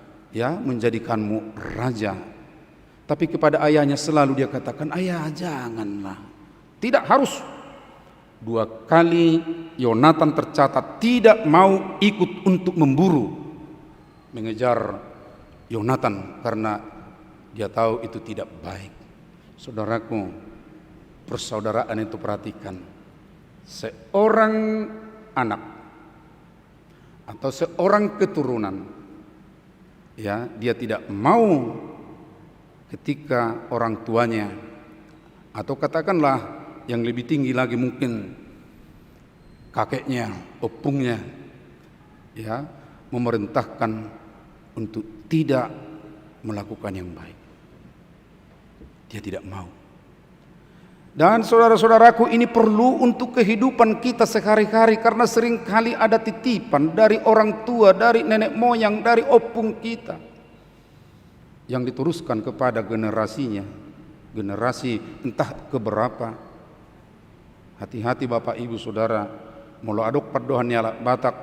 menjadikanmu raja. Tapi kepada ayahnya selalu dia katakan, ayah janganlah, tidak harus. 2 kali Yonatan tercatat tidak mau ikut untuk memburu, mengejar Yonatan, karena dia tahu itu tidak baik. Saudaraku, persaudaraan itu perhatikan. Seorang anak atau seorang keturunan, ya, dia tidak mau ketika orang tuanya, atau katakanlah yang lebih tinggi lagi mungkin kakeknya, opungnya, ya, memerintahkan untuk tidak melakukan yang baik. Dia tidak mau. Dan saudara-saudaraku, ini perlu untuk kehidupan kita sehari-hari, karena seringkali ada titipan dari orang tua, dari nenek moyang, dari opung kita yang diteruskan kepada generasinya, generasi entah keberapa. Hati-hati Bapak Ibu Saudara, molo adok padohan nyala Batak,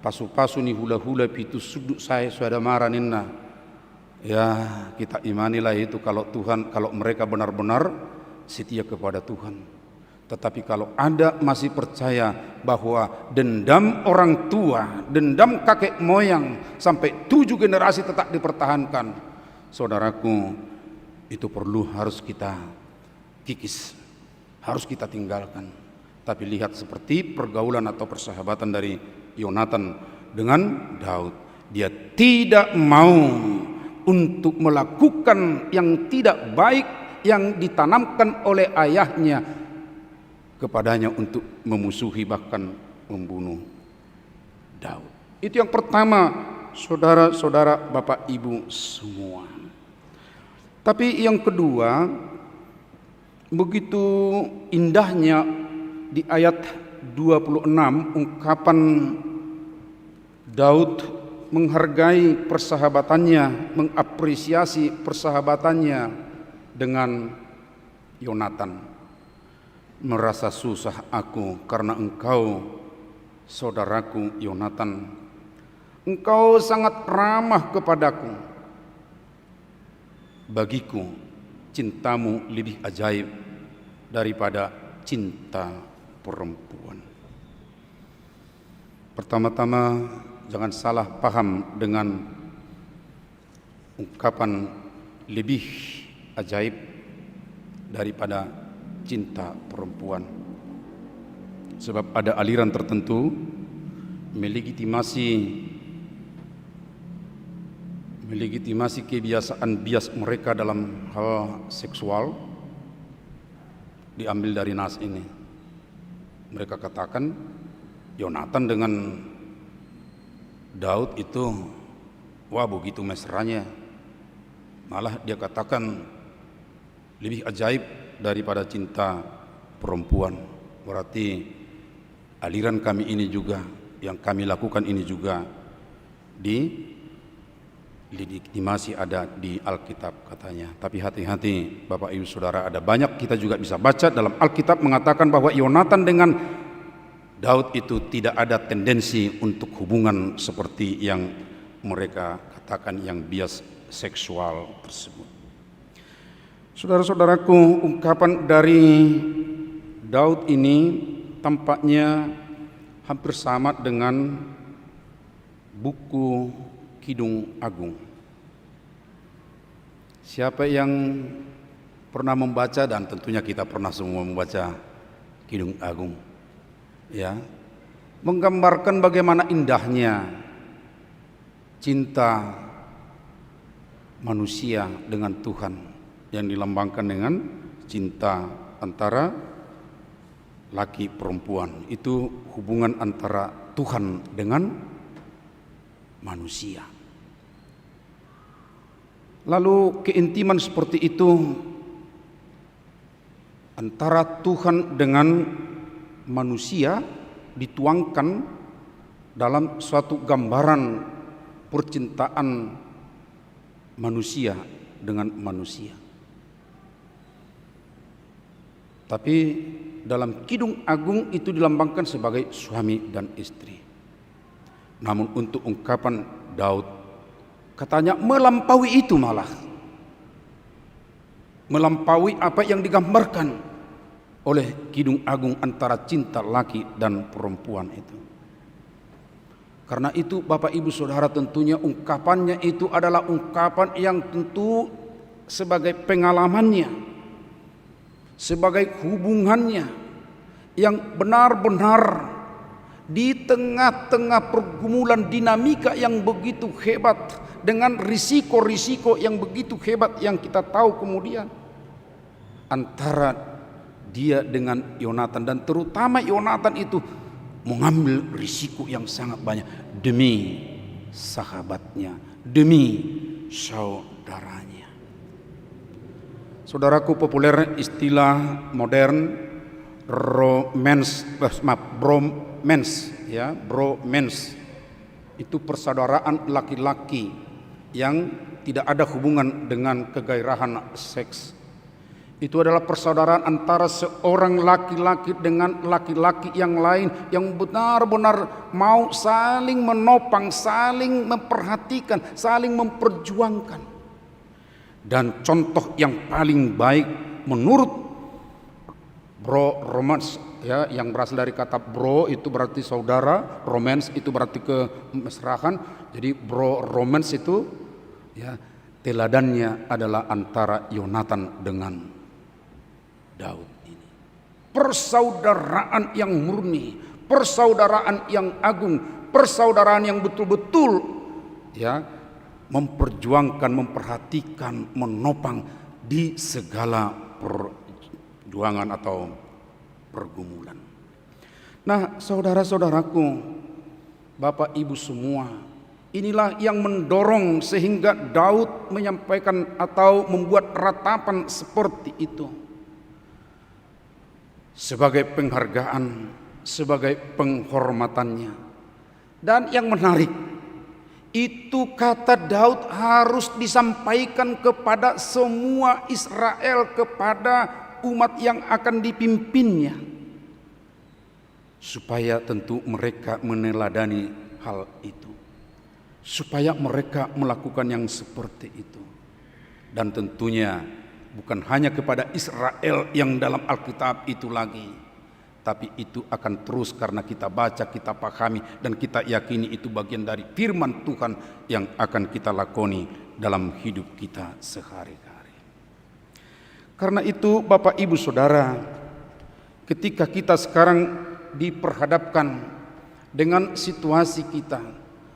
pasu-pasu ni hula-hula pitu sudut saya sudah marah ninna. Ya, kita imanilah itu kalau Tuhan, kalau mereka benar-benar setia kepada Tuhan. Tetapi kalau ada masih percaya bahwa dendam orang tua, dendam kakek moyang sampai 7 generasi tetap dipertahankan, saudaraku, itu harus kita kikis, harus kita tinggalkan. Tapi lihat seperti pergaulan atau persahabatan dari Yonatan dengan Daud. Dia tidak mau untuk melakukan yang tidak baik yang ditanamkan oleh ayahnya kepadanya untuk memusuhi bahkan membunuh Daud. Itu yang pertama, saudara-saudara, Bapak Ibu semua. Tapi yang kedua, begitu indahnya di ayat 26 ungkapan Daud menghargai persahabatannya, mengapresiasi persahabatannya dengan Yonatan. Merasa susah aku karena engkau, saudaraku Yonatan. Engkau sangat ramah kepadaku. Bagiku cintamu lebih ajaib daripada cinta perempuan. Pertama-tama, jangan salah paham dengan ungkapan lebih ajaib daripada cinta perempuan. Sebab ada aliran tertentu melegitimasi kebiasaan bias mereka dalam hal seksual, diambil dari nas ini. Mereka katakan Yonatan dengan Daud itu wah begitu mesranya. Malah dia katakan lebih ajaib daripada cinta perempuan. Berarti aliran kami ini juga, yang kami lakukan ini juga dilegitimasi ada di Alkitab katanya. Tapi hati-hati Bapak Ibu Saudara, ada banyak kita juga bisa baca dalam Alkitab mengatakan bahwa Yonatan dengan Daud itu tidak ada tendensi untuk hubungan seperti yang mereka katakan, yang bias seksual tersebut. Saudara-saudaraku, ungkapan dari Daud ini tampaknya hampir sama dengan buku Kidung Agung. Siapa yang pernah membaca, dan tentunya kita pernah semua membaca Kidung Agung, ya, menggambarkan bagaimana indahnya cinta manusia dengan Tuhan yang dilambangkan dengan cinta antara laki perempuan. Itu hubungan antara Tuhan dengan manusia. Lalu keintiman seperti itu antara Tuhan dengan manusia dituangkan dalam suatu gambaran percintaan manusia dengan manusia. Tapi dalam Kidung Agung itu dilambangkan sebagai suami dan istri. Namun untuk ungkapan Daud, katanya melampaui itu, malah melampaui apa yang digambarkan oleh Kidung Agung antara cinta laki dan perempuan itu. Karena itu Bapak Ibu Saudara, tentunya ungkapannya itu adalah ungkapan yang tentu sebagai pengalamannya, sebagai hubungannya yang benar-benar di tengah-tengah pergumulan dinamika yang begitu hebat, dengan risiko-risiko yang begitu hebat yang kita tahu kemudian antara dia dengan Yonatan. Dan terutama Yonatan itu mengambil risiko yang sangat banyak demi sahabatnya, demi saudaranya. Saudaraku, populer istilah modern bromance, ya, bromance itu persaudaraan laki-laki yang tidak ada hubungan dengan kegairahan seks. Itu adalah persaudaraan antara seorang laki-laki dengan laki-laki yang lain yang benar-benar mau saling menopang, saling memperhatikan, saling memperjuangkan. Dan contoh yang paling baik menurut romance, ya, yang berasal dari kata bro itu berarti saudara, romance itu berarti kemesraan. Jadi romance itu, ya, teladannya adalah antara Yonatan dengan Daud ini. Persaudaraan yang murni, persaudaraan yang agung, persaudaraan yang betul-betul, ya, memperjuangkan, memperhatikan, menopang di segala perjuangan atau pergumulan. Nah, saudara-saudaraku, Bapak Ibu semua, inilah yang mendorong sehingga Daud menyampaikan atau membuat ratapan seperti itu. Sebagai penghargaan, sebagai penghormatannya. Dan yang menarik, itu kata Daud harus disampaikan kepada semua Israel, kepada umat yang akan dipimpinnya, supaya tentu mereka meneladani hal itu, supaya mereka melakukan yang seperti itu. Dan tentunya bukan hanya kepada Israel yang dalam Alkitab itu lagi, tapi itu akan terus karena kita baca, kita pahami, dan kita yakini itu bagian dari firman Tuhan yang akan kita lakoni dalam hidup kita sehari-hari. Karena itu Bapak Ibu Saudara, ketika kita sekarang diperhadapkan dengan situasi kita,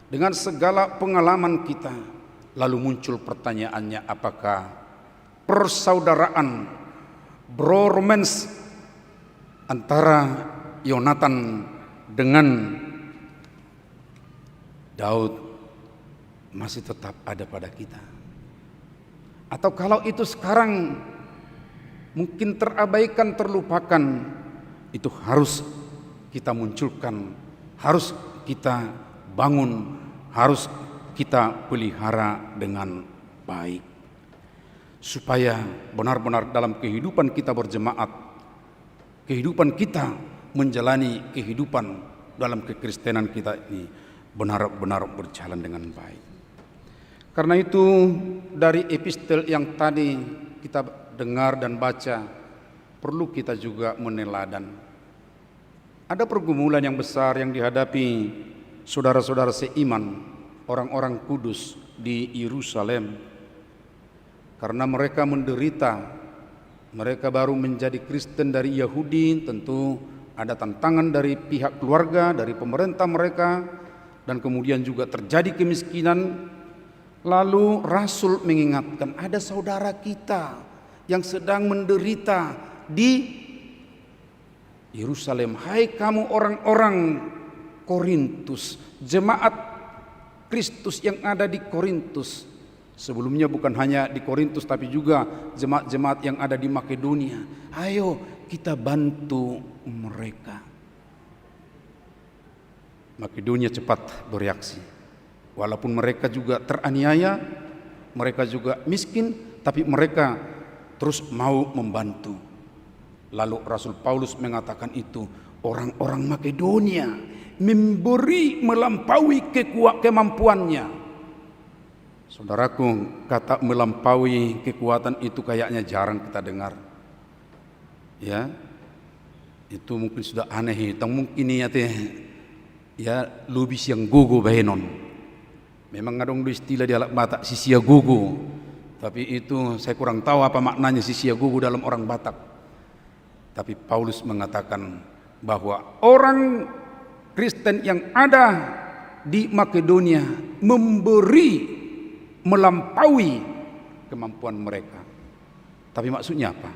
dengan segala pengalaman kita, lalu muncul pertanyaannya, apakah persaudaraan bromance antara Yonatan dengan Daud masih tetap ada pada kita? Atau kalau itu sekarang mungkin terabaikan, terlupakan, itu harus kita munculkan, harus kita bangun, harus kita pelihara dengan baik, supaya benar-benar dalam kehidupan kita berjemaat, kehidupan kita menjalani kehidupan dalam kekristenan kita ini benar-benar berjalan dengan baik. Karena itu dari epistel yang tadi kita dengar dan baca, perlu kita juga meneladan. Ada pergumulan yang besar yang dihadapi saudara-saudara seiman, orang-orang kudus di Yerusalem. Karena mereka menderita, mereka baru menjadi Kristen dari Yahudi, tentu ada tantangan dari pihak keluarga, dari pemerintah mereka, dan kemudian juga terjadi kemiskinan. Lalu Rasul mengingatkan, ada saudara kita yang sedang menderita di Yerusalem. Hai kamu orang-orang Korintus, jemaat Kristus yang ada di Korintus. Sebelumnya bukan hanya di Korintus, tapi juga jemaat-jemaat yang ada di Makedonia. Ayo kita bantu mereka. Makedonia cepat bereaksi. Walaupun mereka juga teraniaya, mereka juga miskin, tapi mereka terus mau membantu. Lalu Rasul Paulus mengatakan itu, orang-orang Makedonia memberi melampaui kemampuannya. Saudaraku, kata melampaui kekuatan itu kayaknya jarang kita dengar. Ya, itu mungkin sudah aneh. Mungkin ya teh, ya lubis yang gugu behenon. Memang ada istilah di alat Batak sisia gugu, tapi itu saya kurang tahu apa maknanya sisia gugu dalam orang Batak. Tapi Paulus mengatakan bahwa orang Kristen yang ada di Makedonia memberi melampaui kemampuan mereka. Tapi maksudnya apa?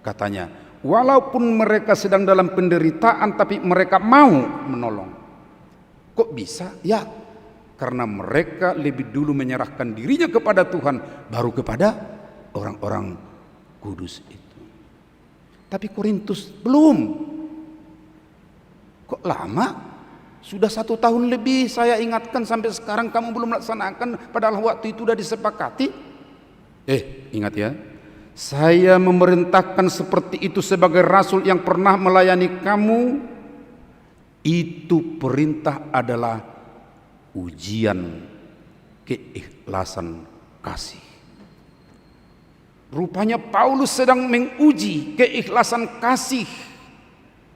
Katanya, walaupun mereka sedang dalam penderitaan, tapi mereka mau menolong. Kok bisa? Ya, karena mereka lebih dulu menyerahkan dirinya kepada Tuhan, baru kepada orang-orang Kudus itu. Tapi Korintus belum. Kok lama? Sudah 1 tahun lebih saya ingatkan sampai sekarang kamu belum melaksanakan, padahal waktu itu sudah disepakati. Ingat ya, saya memerintahkan seperti itu sebagai rasul yang pernah melayani kamu. Itu perintah adalah ujian keikhlasan kasih. Rupanya Paulus sedang menguji keikhlasan kasih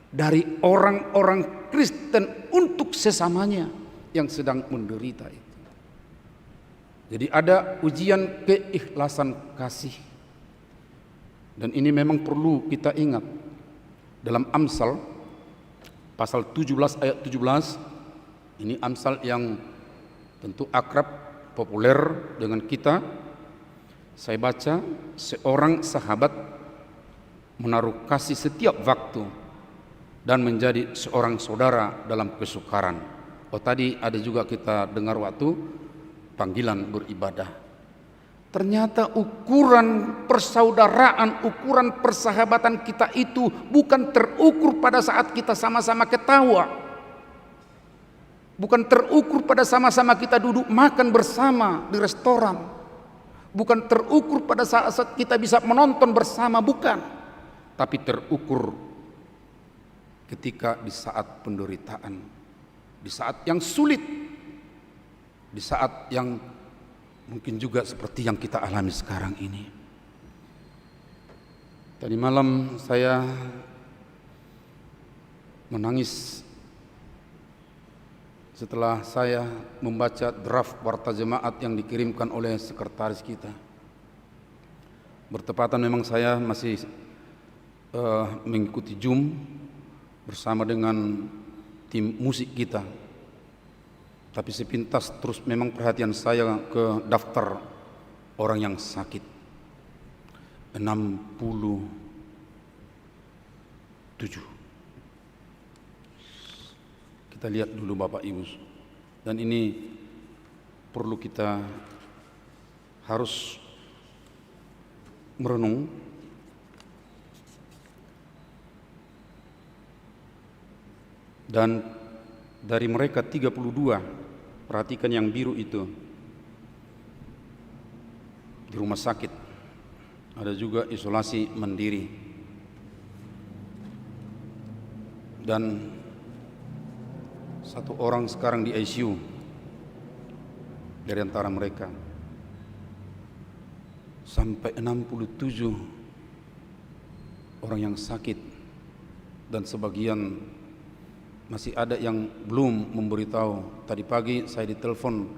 dari orang-orang Kristen untuk sesamanya yang sedang menderita itu. Jadi ada ujian keikhlasan kasih. Dan ini memang perlu kita ingat. Dalam Amsal pasal 17 ayat 17, ini Amsal yang tentu akrab, populer dengan kita. Saya baca, seorang sahabat menaruh kasih setiap waktu dan menjadi seorang saudara dalam kesukaran. Tadi ada juga kita dengar waktu panggilan beribadah. Ternyata ukuran persaudaraan, ukuran persahabatan kita itu bukan terukur pada saat kita sama-sama ketawa. Bukan terukur pada sama-sama kita duduk makan bersama di restoran. Bukan terukur pada saat kita bisa menonton bersama, bukan. Tapi terukur ketika di saat penderitaan, di saat yang sulit, di saat yang mungkin juga seperti yang kita alami sekarang ini. Tadi malam saya menangis setelah saya membaca draft warta jemaat yang dikirimkan oleh sekretaris kita. Bertepatan memang saya masih mengikuti Zoom bersama dengan tim musik kita. Tapi sepintas terus memang perhatian saya ke daftar orang yang sakit. 67. Kita lihat dulu Bapak Ibu. Dan ini perlu kita harus merenung. Dan dari mereka 32, perhatikan yang biru itu, di rumah sakit. Ada juga isolasi mandiri. Dan satu orang sekarang di ICU dari antara mereka. Sampai 67 orang yang sakit, dan sebagian masih ada yang belum memberitahu. Tadi pagi saya ditelepon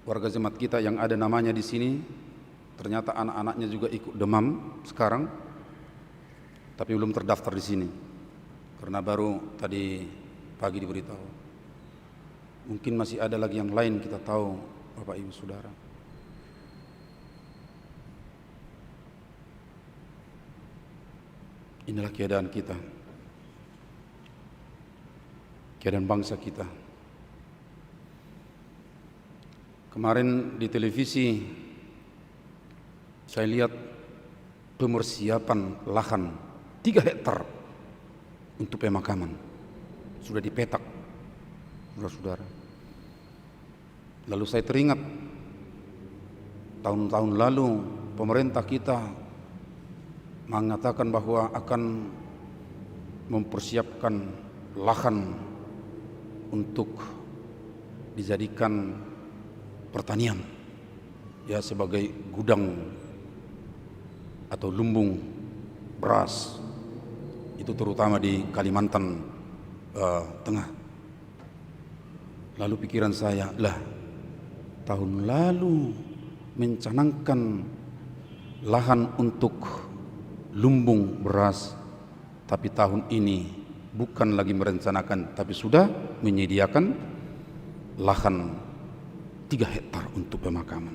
warga jemaat kita yang ada namanya di sini. Ternyata anak-anaknya juga ikut demam sekarang, tapi belum terdaftar di sini karena baru tadi pagi diberitahu. Mungkin masih ada lagi yang lain kita tahu, Bapak Ibu Saudara. Inilah keadaan kita, keadaan bangsa kita. Kemarin di televisi saya lihat pembersiapan lahan 3 hektar untuk pemakaman. Sudah dipetak, saudara-saudara. Lalu saya teringat tahun-tahun lalu pemerintah kita mengatakan bahwa akan mempersiapkan lahan untuk dijadikan pertanian, ya, sebagai gudang atau lumbung beras. Itu terutama di Kalimantan Tengah. Lalu pikiran saya, tahun lalu mencanangkan lahan untuk lumbung beras, tapi tahun ini bukan lagi merencanakan, tapi sudah menyediakan lahan 3 hektar untuk pemakaman.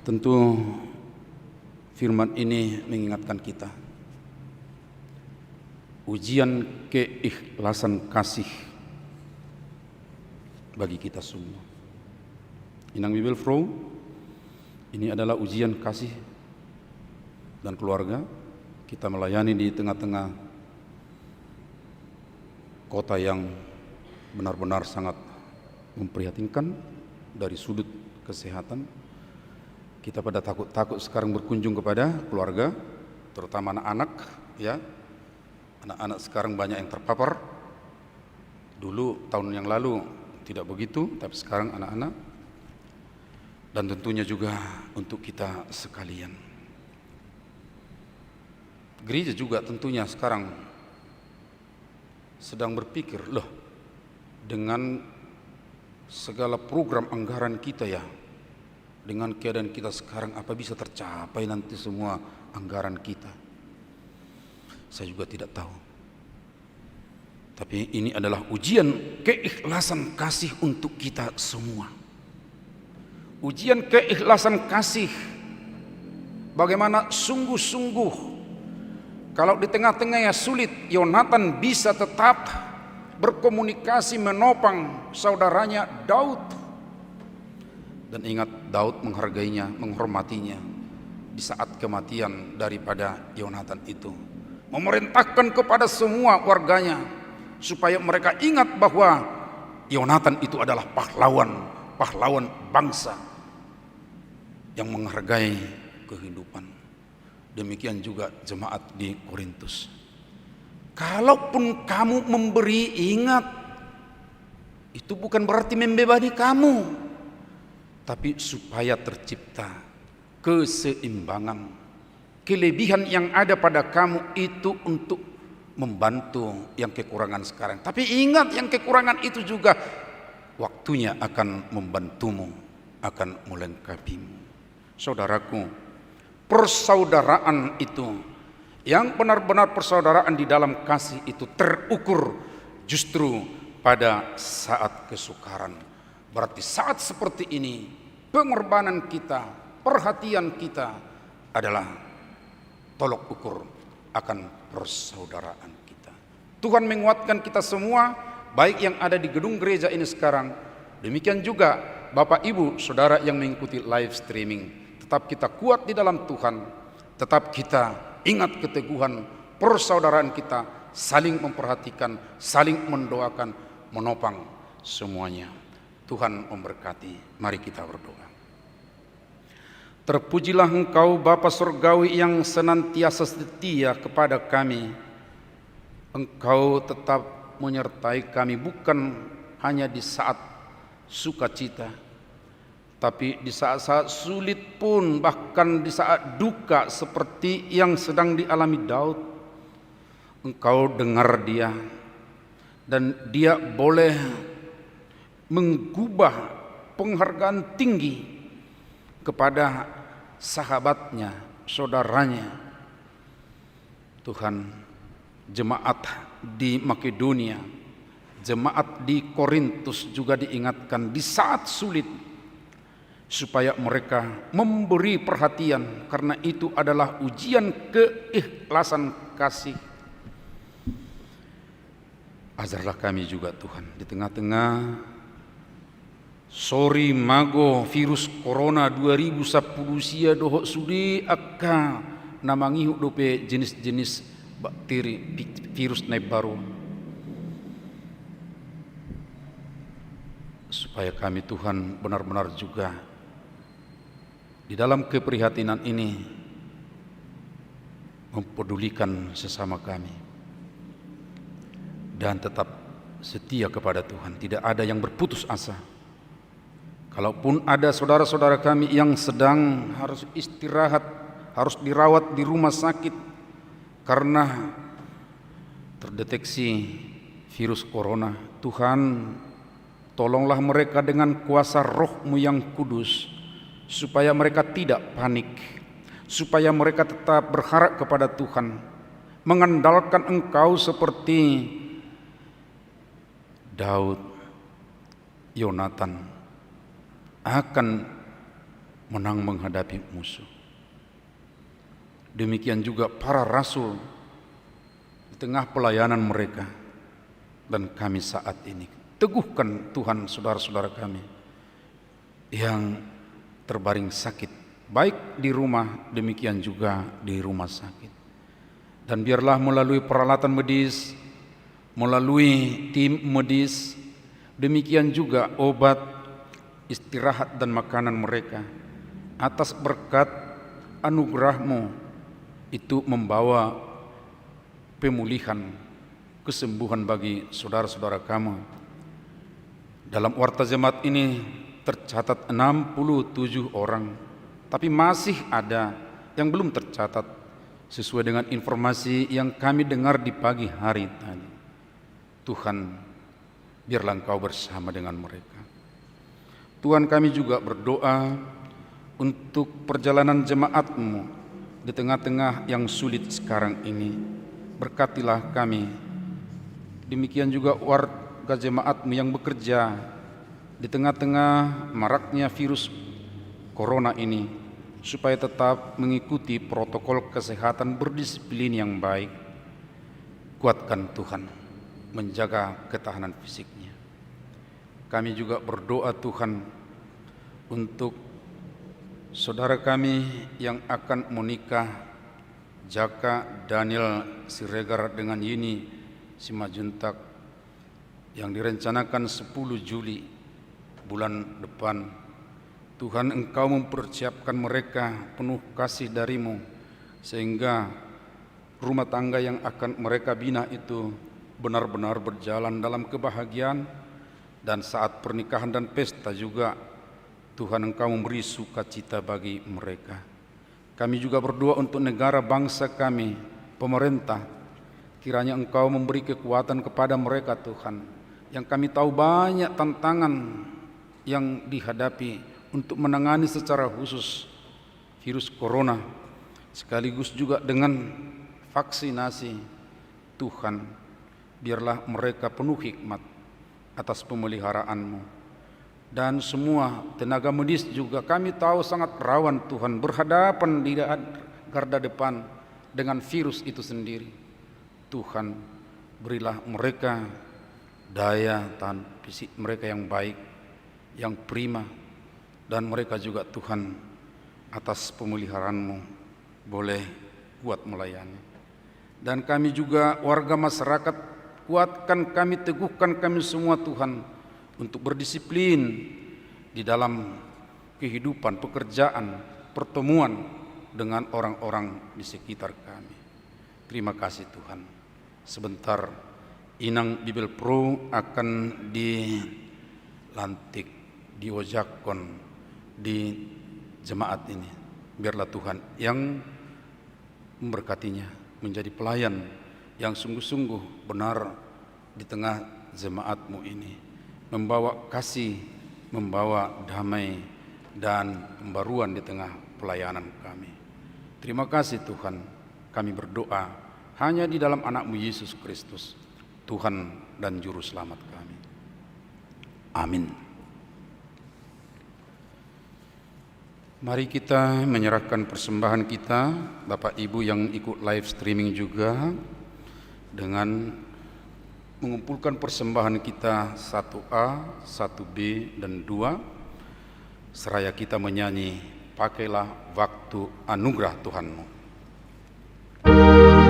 Tentu firman ini mengingatkan kita ujian keikhlasan kasih bagi kita semua. Inang we will throw Ini adalah ujian kasih dan keluarga. Kita melayani di tengah-tengah kota yang benar-benar sangat memprihatinkan dari sudut kesehatan. Kita pada takut-takut sekarang berkunjung kepada keluarga, terutama anak-anak, ya. Anak-anak sekarang banyak yang terpapar. Dulu tahun yang lalu tidak begitu, tapi sekarang anak-anak. Dan tentunya juga untuk kita sekalian. Gereja juga tentunya sekarang sedang berpikir, loh, dengan segala program anggaran kita ya, dengan keadaan kita sekarang, apa bisa tercapai nanti semua anggaran kita? Saya juga tidak tahu. Tapi ini adalah ujian keikhlasan kasih untuk kita semua. Ujian keikhlasan kasih. Bagaimana sungguh-sungguh kalau di tengah-tengah yang sulit, Yonatan bisa tetap berkomunikasi menopang saudaranya Daud. Dan ingat, Daud menghargainya, menghormatinya di saat kematian daripada Yonatan itu. Memerintahkan kepada semua warganya supaya mereka ingat bahwa Yonatan itu adalah pahlawan bangsa yang menghargai kehidupan. Demikian juga jemaat di Korintus. Kalaupun kamu memberi, ingat, itu bukan berarti membebani kamu, tapi supaya tercipta keseimbangan. Kelebihan yang ada pada kamu itu untuk membantu yang kekurangan sekarang. Tapi ingat, yang kekurangan itu juga waktunya akan membantumu, akan melengkapimu. Saudaraku, persaudaraan itu, yang benar-benar persaudaraan di dalam kasih itu terukur justru pada saat kesukaran. Berarti saat seperti ini, pengorbanan kita, perhatian kita adalah tolok ukur akan persaudaraan kita. Tuhan menguatkan kita semua, baik yang ada di gedung gereja ini sekarang, demikian juga Bapak Ibu Saudara yang mengikuti live streaming. Tetap kita kuat di dalam Tuhan, tetap kita ingat keteguhan persaudaraan kita, saling memperhatikan, saling mendoakan, menopang semuanya. Tuhan memberkati. Mari kita berdoa. Terpujilah Engkau Bapa Surgawi yang senantiasa setia kepada kami. Engkau tetap menyertai kami bukan hanya di saat sukacita, tapi di saat-saat sulit pun, bahkan di saat duka seperti yang sedang dialami Daud. Engkau dengar dia, dan dia boleh menggubah penghargaan tinggi kepada sahabatnya, saudaranya. Tuhan, jemaat di Makedonia, jemaat di Korintus juga diingatkan di saat sulit, supaya mereka memberi perhatian, karena itu adalah ujian keikhlasan kasih. Ajarlah kami juga Tuhan di tengah-tengah sori mago virus corona 2010 sia dohok sudi akka namangi dope jenis-jenis bakteri virus naik baru, supaya kami Tuhan benar-benar juga di dalam keprihatinan ini mempedulikan sesama kami dan tetap setia kepada Tuhan. Tidak ada yang berputus asa. Kalaupun ada saudara-saudara kami yang sedang harus istirahat, harus dirawat di rumah sakit karena terdeteksi virus corona, Tuhan tolonglah mereka dengan kuasa Roh-Mu yang kudus, supaya mereka tidak panik, supaya mereka tetap berharap kepada Tuhan, mengandalkan Engkau seperti Daud, Yonatan akan menang menghadapi musuh. Demikian juga para rasul di tengah pelayanan mereka, dan kami saat ini. Teguhkan Tuhan saudara-saudara kami yang terbaring sakit baik di rumah demikian juga di rumah sakit. Dan biarlah melalui peralatan medis, melalui tim medis, demikian juga obat, istirahat dan makanan mereka, atas berkat anugerah-Mu itu membawa pemulihan, kesembuhan bagi saudara-saudara kami. Dalam warta jemaat ini tercatat 67 orang, tapi masih ada yang belum tercatat sesuai dengan informasi yang kami dengar di pagi hari tadi. Tuhan, biarlah Engkau bersama dengan mereka. Tuhan, kami juga berdoa untuk perjalanan jemaat-Mu di tengah-tengah yang sulit sekarang ini. Berkatilah kami. Demikian juga warga jemaat-Mu yang bekerja di tengah-tengah maraknya virus corona ini, supaya tetap mengikuti protokol kesehatan, berdisiplin yang baik. Kuatkan Tuhan, menjaga ketahanan fisiknya. Kami juga berdoa Tuhan untuk saudara kami yang akan menikah, Jaka Daniel Siregar dengan Yini Simajuntak, yang direncanakan 10 Juli bulan depan. Tuhan, Engkau mempersiapkan mereka penuh kasih dari-Mu, sehingga rumah tangga yang akan mereka bina itu benar-benar berjalan dalam kebahagiaan. Dan saat pernikahan dan pesta juga, Tuhan, Engkau memberi sukacita bagi mereka. Kami juga berdoa untuk negara bangsa kami, pemerintah. Kiranya Engkau memberi kekuatan kepada mereka Tuhan, yang kami tahu banyak tantangan yang dihadapi untuk menangani secara khusus virus corona, sekaligus juga dengan vaksinasi. Tuhan, biarlah mereka penuh hikmat atas pemeliharaan-Mu. Dan semua tenaga medis juga kami tahu sangat rawan Tuhan, berhadapan di garda depan dengan virus itu sendiri. Tuhan, berilah mereka daya tahan fisik mereka yang baik, yang prima. Dan mereka juga Tuhan, atas pemeliharaan-Mu boleh kuat melayani. Dan kami juga warga masyarakat, kuatkan kami, teguhkan kami semua Tuhan, untuk berdisiplin di dalam kehidupan, pekerjaan, pertemuan dengan orang-orang di sekitar kami. Terima kasih Tuhan. Sebentar Inang Bibel Pro akan dilantik, diojakon di jemaat ini. Biarlah Tuhan yang memberkatinya menjadi pelayan yang sungguh-sungguh benar di tengah jemaat-Mu ini, membawa kasih, membawa damai dan pembaruan di tengah pelayanan kami. Terima kasih Tuhan, kami berdoa hanya di dalam anak-Mu Yesus Kristus, Tuhan dan Juru Selamat kami. Amin. Mari kita menyerahkan persembahan kita, Bapak Ibu yang ikut live streaming juga, dengan mengumpulkan persembahan kita 1A, 1B, dan 2, seraya kita menyanyi, pakailah waktu anugerah Tuhan-Mu. Tuhan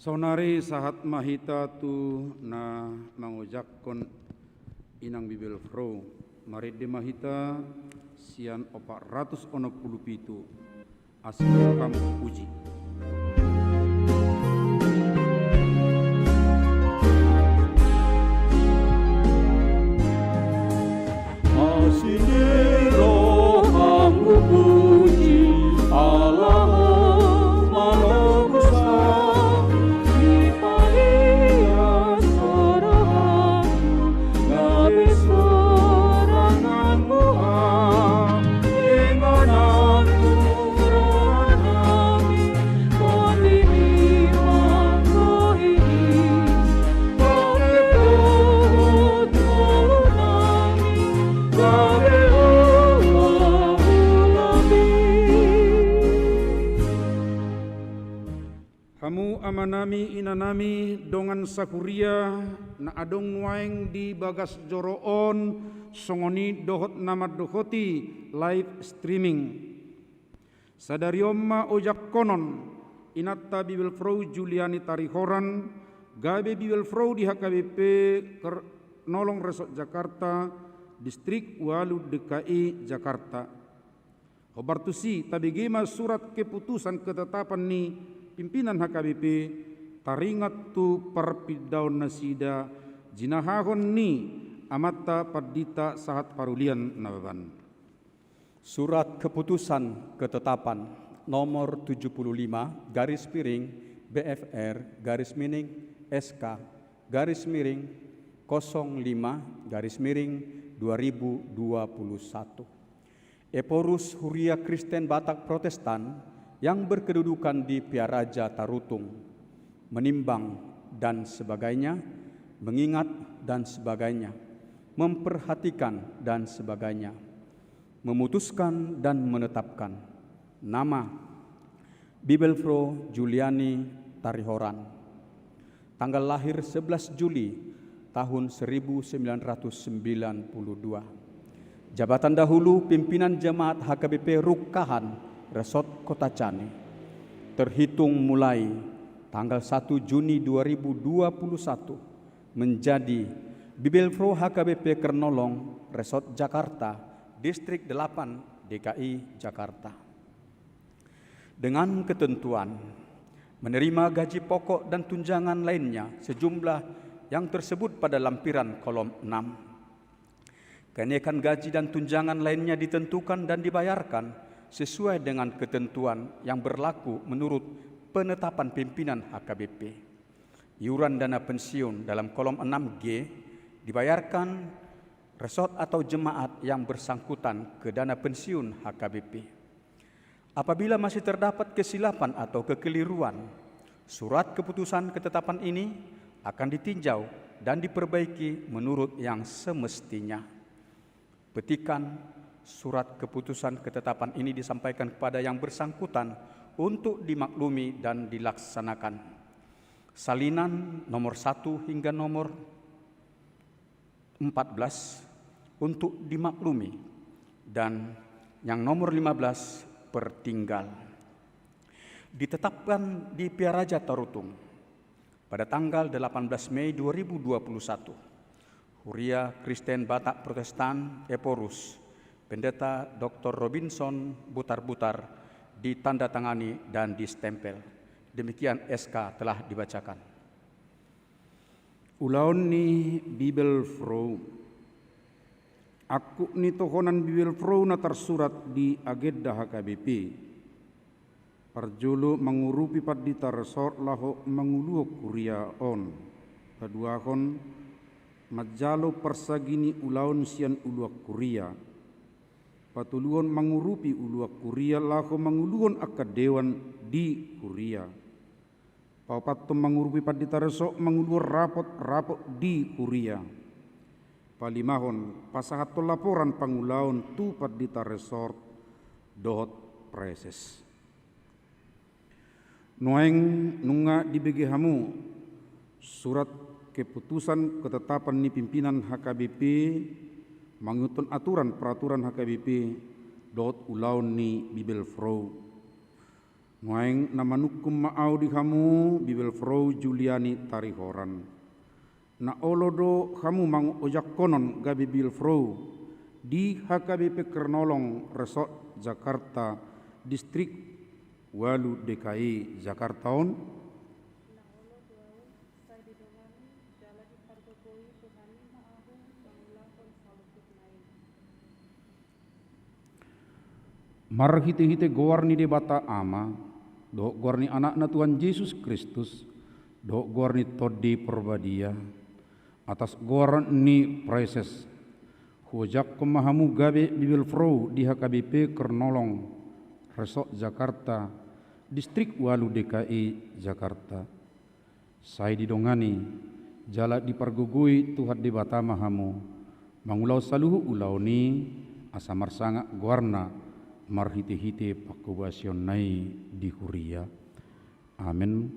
Sonari sahat mahita tu na mangujakkon inang Bibel Fro marit de mahita sian 467 asal kamu puji. Asinero kamu puji Allah manogusa di palia sorahanmu gabe soranganmu imananmu rohanami kondimi mangko ini gabe dohot molunami gabe Hamu amanami inanami dongan sakuria na adong nuaeng di bagas joroon songoni dohot namat dohoti live streaming. Sadariomma ojak konon inatta Bibel Fro Juliani Tarihoran gabe Bibel Fro di HKBP Nolong Resort Jakarta Distrik Walu DKI Jakarta. Hobartusi tabigima surat keputusan ketetapan ni pimpinan HKBP taringat tu parpidaun nasida jinahahon ni amata padita sahat parulian nababan. Surat keputusan ketetapan nomor 75 garis miring BFR garis miring SK garis miring 05 garis miring 2021. Eporus Huria Kristen Batak Protestan yang berkedudukan di Piaraja Tarutung, menimbang dan sebagainya, mengingat dan sebagainya, memperhatikan dan sebagainya, memutuskan dan menetapkan nama Bibel Fro Juliani Tarihoran, tanggal lahir 11 Juli tahun 1992, jabatan dahulu pimpinan Jemaat HKBP Rukahan Resort Kota Cani, terhitung mulai tanggal 1 Juni 2021 menjadi Bibel Fro HKBP Kernolong Resort Jakarta, Distrik 8 DKI Jakarta. Dengan ketentuan menerima gaji pokok dan tunjangan lainnya sejumlah yang tersebut pada lampiran kolom 6. Kenaikan gaji dan tunjangan lainnya ditentukan dan dibayarkan sesuai dengan ketentuan yang berlaku menurut penetapan pimpinan HKBP. Iuran dana pensiun dalam kolom 6G dibayarkan resort atau jemaat yang bersangkutan ke dana pensiun HKBP. Apabila masih terdapat kesilapan atau kekeliruan, surat keputusan ketetapan ini akan ditinjau dan diperbaiki menurut yang semestinya. Petikan surat keputusan ketetapan ini disampaikan kepada yang bersangkutan untuk dimaklumi dan dilaksanakan. Salinan nomor 1 hingga nomor 14 untuk dimaklumi dan yang nomor 15 pertinggal. Ditetapkan di Piaraja Tarutung pada tanggal 18 Mei 2021. Huria Kristen Batak Protestan Eporus Pendeta Dr. Robinson Butar-Butar ditandatangani dan distempel. Demikian SK telah dibacakan. Ulaon ni Bibel Fro. Aku ni tohonan Bibel Fro na tersurat di agenda HKBP. Parjolo mengurupi padita resort laho menguluh kuria on. Keduahon majalo persagini ulaon sian uluak kuria. Patuluon mengurupi uluak kuria laho menguluon akadewan di kuria. Papatum mengurupi padita resok menguluon rapot di kuria. Palimahon pasahato laporan pangulaon tu padita resort dohot preses. Noeng nunga dibagi hamu surat keputusan ketetapan ni pimpinan HKBP mengutun aturan peraturan HKBP dot ulaun ni Bibel Fro. Nuaing namanukum maau di kamu Bibel Frau Juliani Tarihoran. Na olodo kamu mang ojak konon gabi Bibel Frau di HKBP Kernolong Resort Jakarta Distrik Walu DKI Jakarta on. Mar hite-hite goarni de bata ama, do goarni anakna Tuhan Yesus Kristus, do goarni todi perbadia, atas goarni praises, hojak kemahamu gabe Bibel Frau di HKBP Kernolong, Resort Jakarta, Distrik Walu DKI Jakarta. Saya didongani, jala dipargugui Tuhan di bata mahamu, mangulau saluhu ulau ni, asamar sanga goarna, marhite-hite pakubasion nai di Huria. Amin.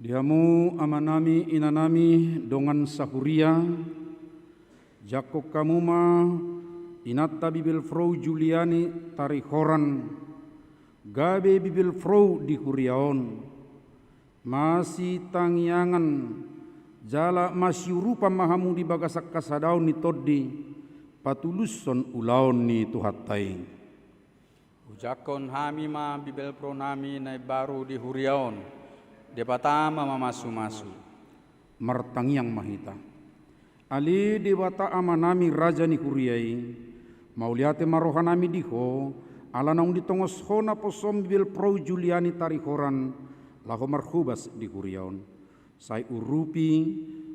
Diamu amanami inanami dongan sahuria, jako kamuma inata Bibel Frau Juliani Tarihoran, gabe Bibel Frau di Huriaon, masih tangyangan jala masyurupa mahamu di bagasak kasadaun ni toddi patuluson ulaon ni tuhatai. Ujakon hami ma Bibel Pro nami nai baru di Huriaon, de patama mamasu-masu. Martangiang mahita. Ali de bata amanami raja ni Huriai, mauliate marohanami diho, ala naung ditongos hona posom Bibel Pro Juliani Tarihoran, laho marhubas di Huriaon. Sai urupi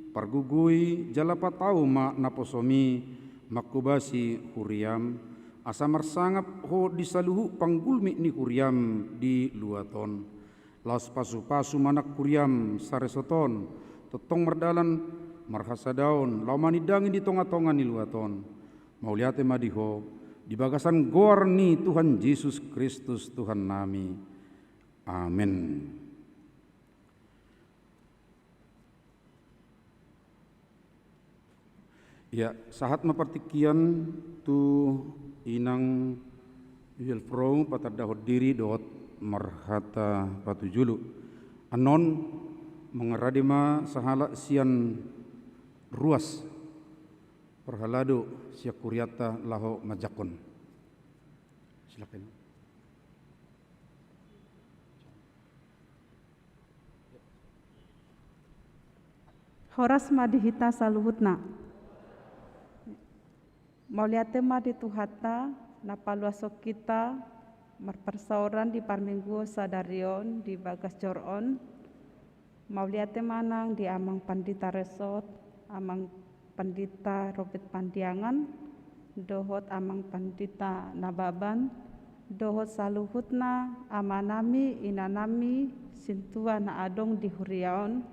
pargugui jalapa tau ma naposomi makubasi Huriam asa marsangap ho disaluhu panggulmi ni Huriam di luaton las pasu-pasu manak Huriam saresoton totong merdalan marhasadaon laumani dangi di tonga-tonga ni luaton mauliate madiho di bagasan goar ni Tuhan Yesus Kristus Tuhan nami. Amin. Ya, sahat mapartikian tu inang Bibel Frau patardahot diri dot marhata patujulu. Anon mengeradima sahala sian ruas perhalado siak kuriata laho majakon. Silakan. Horas madihita saluhutna. Mauliate ma di tuhata napaluasok kita marpersauran di parminggu sadarion di bagas coron mauliate manang di amang pandita resort amang pandita Robert Pandiangan dohot amang pandita Nababan dohot saluhutna amanami inanami sintua na adong di Huriaon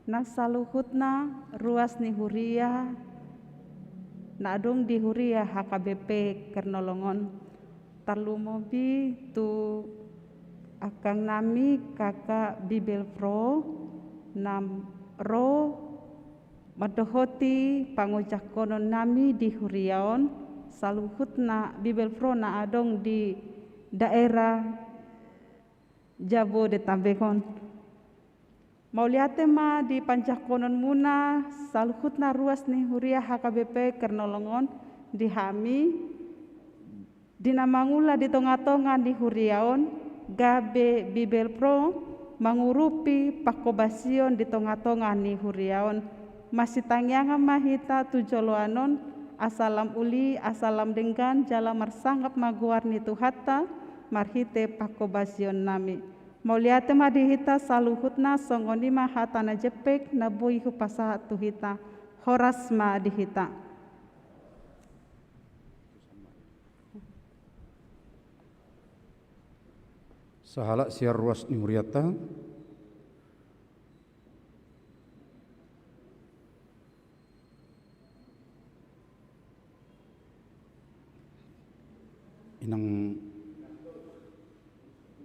nang saluhutna ruas ni Huria na adong di Huria HKBP Kernolongon tarlumobi tu akang nami kakak Bibel Pro nam ro madohoti pangujak konon nami di Huriaon saluhutna Bibel Pro na adong di daerah Jabodetabekon. Mauliate ma di pancakonon muna saluhutna ruas ni Huria HKBP Kernolongon di Hami dinamangula di tonga-tonga di Huriaon gabe Bibel Pro mangurupi pakobasion di tonga-tonga ni Huriaon masih tangyangan mahita tujoloanon asalam uli asalam denggan jala marsanggap maguar ni tuhata marhite pakobasion nami. Mauliate ma dihita saluhutna songoni ma hatana jepek na bui hupasa tuhita horas ma dihita. Sahala siar ruas ni Huriata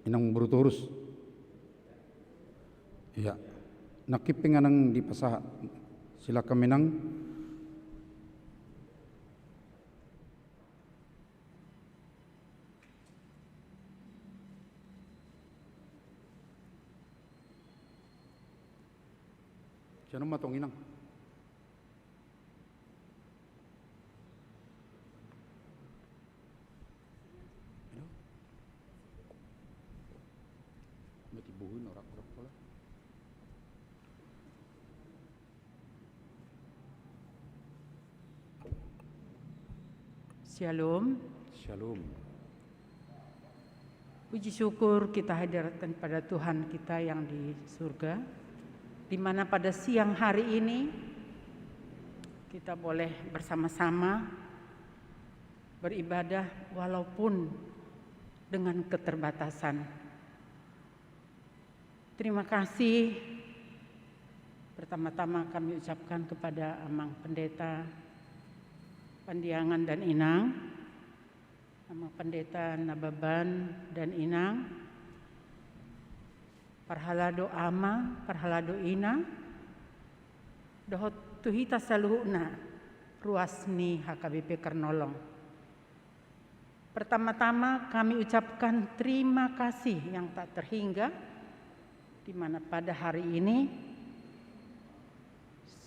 inang beruturus. Ya, nakiping anang di pasaha. Silakan menang. Siapa matong inang? Mati buhin orang-orang pula. Shalom. Shalom. Puji syukur kita hadirkan pada Tuhan kita yang di surga, di mana pada siang hari ini kita boleh bersama-sama beribadah walaupun dengan keterbatasan. Terima kasih pertama-tama kami ucapkan kepada Amang Pendeta Pandiangan dan Inang, Amang Pendeta Nababan dan Inang, Parhalado Ama, Parhalado Ina, dohot tuhita saluhuna, ruasni HKBP Kernolong. Pertama-tama kami ucapkan terima kasih yang tak terhingga, di mana pada hari ini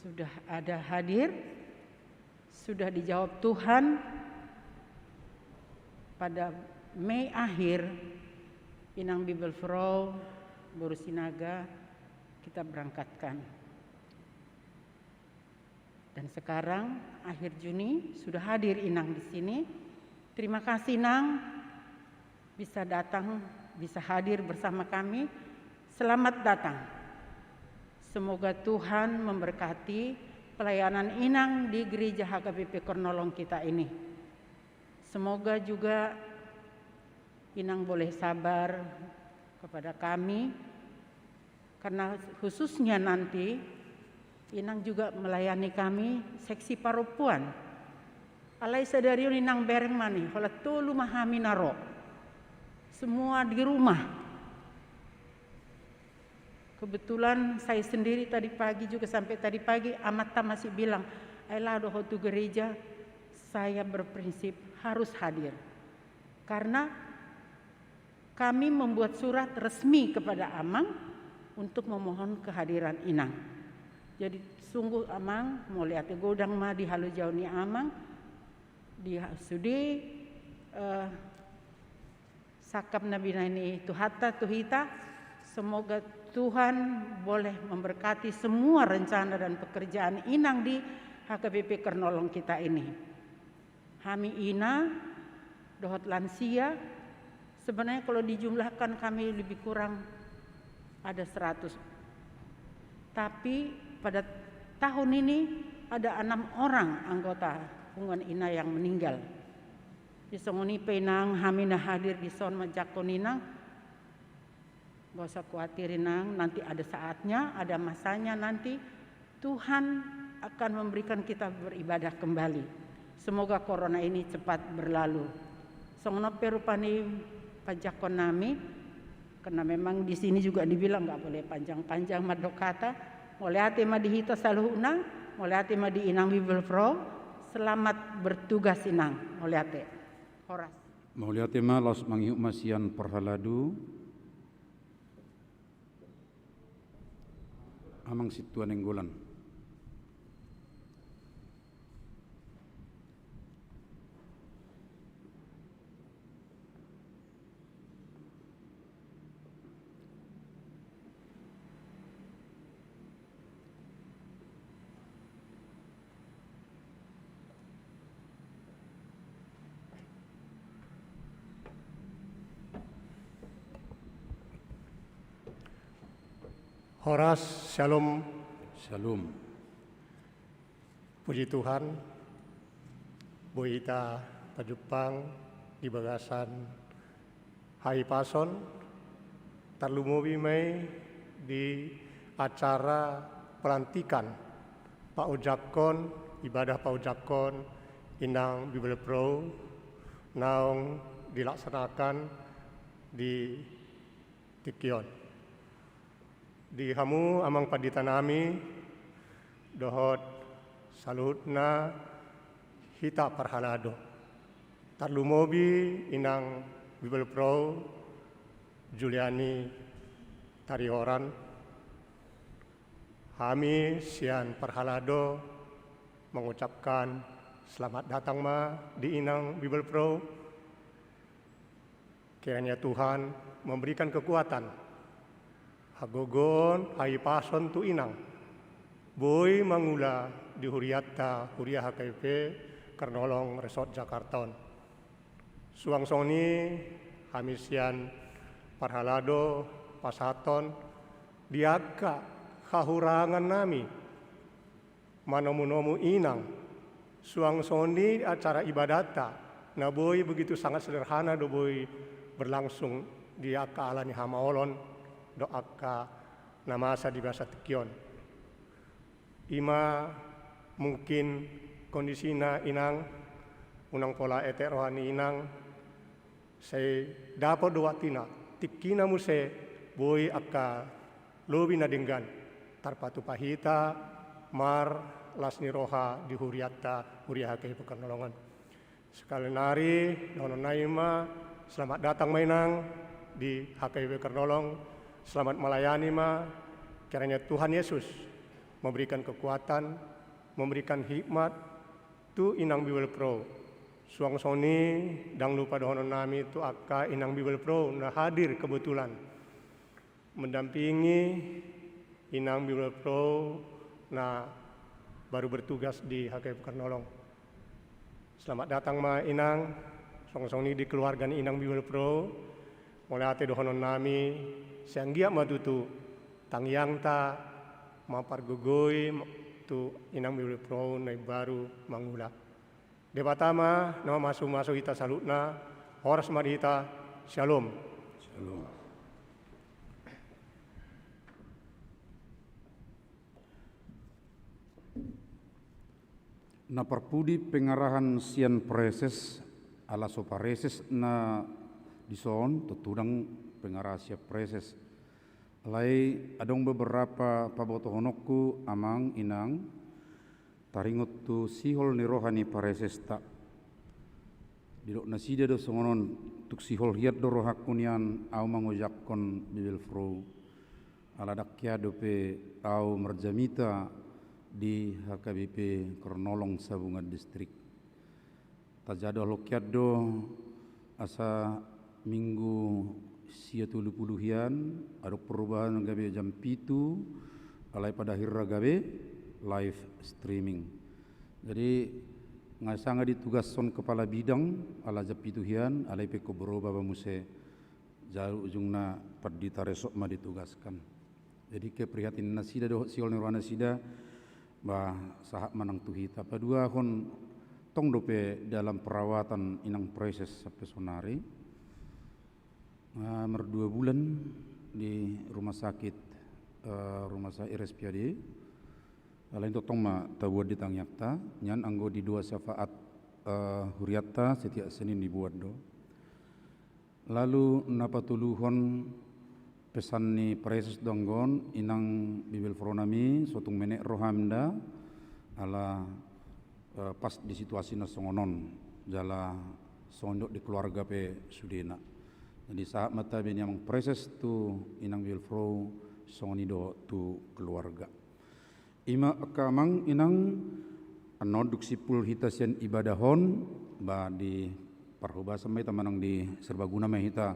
sudah ada hadir, sudah dijawab Tuhan. Pada Mei akhir, Inang Bibelfrau Boru Sinaga kita berangkatkan. Dan sekarang akhir Juni sudah hadir Inang di sini. Terima kasih Nang bisa datang, bisa hadir bersama kami. Selamat datang. Semoga Tuhan memberkati pelayanan Inang di Gereja HKBP Kernolong kita ini. Semoga juga Inang boleh sabar kepada kami, karena khususnya nanti Inang juga melayani kami seksi parupuan. Alai sadariun Inang bereng mani, hola tolu mahami naro. Semua di rumah. Kebetulan saya sendiri tadi pagi juga sampai tadi pagi Amata masih bilang, "Ayolah doh tu gereja." Saya berprinsip harus hadir. Karena kami membuat surat resmi kepada Amang untuk memohon kehadiran Inang. Jadi sungguh Amang mau lihat godang mah di halu jauh ni Amang di sudi sakap nabi ini tuhata tuhita. Semoga Tuhan boleh memberkati semua rencana dan pekerjaan Inang di HKBP Kernolong kita ini. Kami Ina, dohot lansia, sebenarnya kalau dijumlahkan kami lebih kurang ada 100. Tapi pada tahun ini ada 6 orang anggota hubungan Ina yang meninggal. Di songoni penang hamina hadir di son majakoninang. Gak usah khawatirin Nang, nanti ada saatnya, ada masanya nanti Tuhan akan memberikan kita beribadah kembali. Semoga corona ini cepat berlalu. Songono perupani pajakon nami, karena memang di sini juga dibilang nggak boleh panjang-panjang madokata. Mulai hati ma dihita saluhuna, mulai hati ma di Inang Bibelfrau. Selamat bertugas Inang, mulai hati. Horas. Mulai hati ma los manghiuk masian Parhaladu. Amang Situan Enggolan. Horas, Shalom. Shalom. Puji Tuhan, Bu Ita Pajupang di Bagasan Hai Pason, Tarlumobi Mei di acara pelantikan Pak Ujakon, ibadah Pak Ujakon Inang Bibelfrau naung dilaksanakan di Tikion. Di hamu amang paditanami dohot saluhutna hita Parhalado. Tarlumobi Inang Bibelfrau Juliani Tarioran Kami sian Parhalado mengucapkan selamat datang ma di Inang Bible Pro. Kiranya Tuhan memberikan kekuatan hagogon hai pason tu Inang boy mangula di Huriatta Huria HKP Kernolong Resort Jakarta. Suang soni kami sian Parhalado pasaton diaka kahurangan nami manomu-nomu Inang suang soni acara ibadata na boy begitu sangat sederhana do boy berlangsung di aka alani hamaolon do aka namasa di bahasa Tekion. Ima mungkin kondisina Inang unang pola ete rohani Inang saya dapat doa tina tikina muse boy aka lobi na denggan tarpatu pahita mar lasni roha di Huriatta Huria HKP Pekernolongan. Sekali nari nono naima selamat datang mainang di HKP Kernolong. Selamat melayani ma. Kiranya Tuhan Yesus memberikan kekuatan, memberikan hikmat tu Inang Bible Pro. Suang soni dang lupa dohonon nami tu aka Inang Bible Pro na hadir kebetulan mendampingi Inang Bible Pro na baru bertugas di HKP Kernolong. Selamat datang ma Inang, song-song di keluarga ni Inang Bible Pro. Mulai ate dohonon nami sianggia matutu tangyang ta mapar gogoi tu Inang Bible Pro na baru mangula. Debatama nama masuk kita salutna horas mari kita shalom. Shalom. Na perpudi pengarahan sian preses ala sopareses na dison tutudang pengarah siap preses. Alai adong beberapa pabotohonokku amang Inang taringot tu sihol ni rohani pareses tak. Didok nasida do songonon tuk sihol hiat do rohakunian au mangojakkon Bible Pro. Ala dakya dope au merjamita di HKBP Kernolong Sabungan Distrik. Tajado lokiat do asa minggu sia 30-an ada perubahan gabe jam 7 alai pada hirra gabe live streaming. Jadi ngasanga ditugas son kepala bidang ala jam 7-an alai peko berubah bamuse jauh ujungna perdita resok ma ditugaskan. Jadi keprihatin nasida do siol nirwana sida bah sahak manang tuhita padua hon tong dope dalam perawatan Inang Preses sampai sonari mer 2 bulan di rumah sakit RSPAD lain tong ma tabuat di tangyakta nyan anggo di 2 syafaat Huriatta setiap Senin dibuat do lalu napatuluhon pesan ni Preses donggon Inang Bible Fronami sotung menek rohamda ala pas di situasi na songonon jala sondok di keluarga pe sudena. Jadi saat mata ben yang Preses tu Inang Bible Pro songonido tu keluarga. Ima akamang Inang anoduk sipul hitasian ibadahon ba di parhuba sampai tamanang di serbaguna mah hita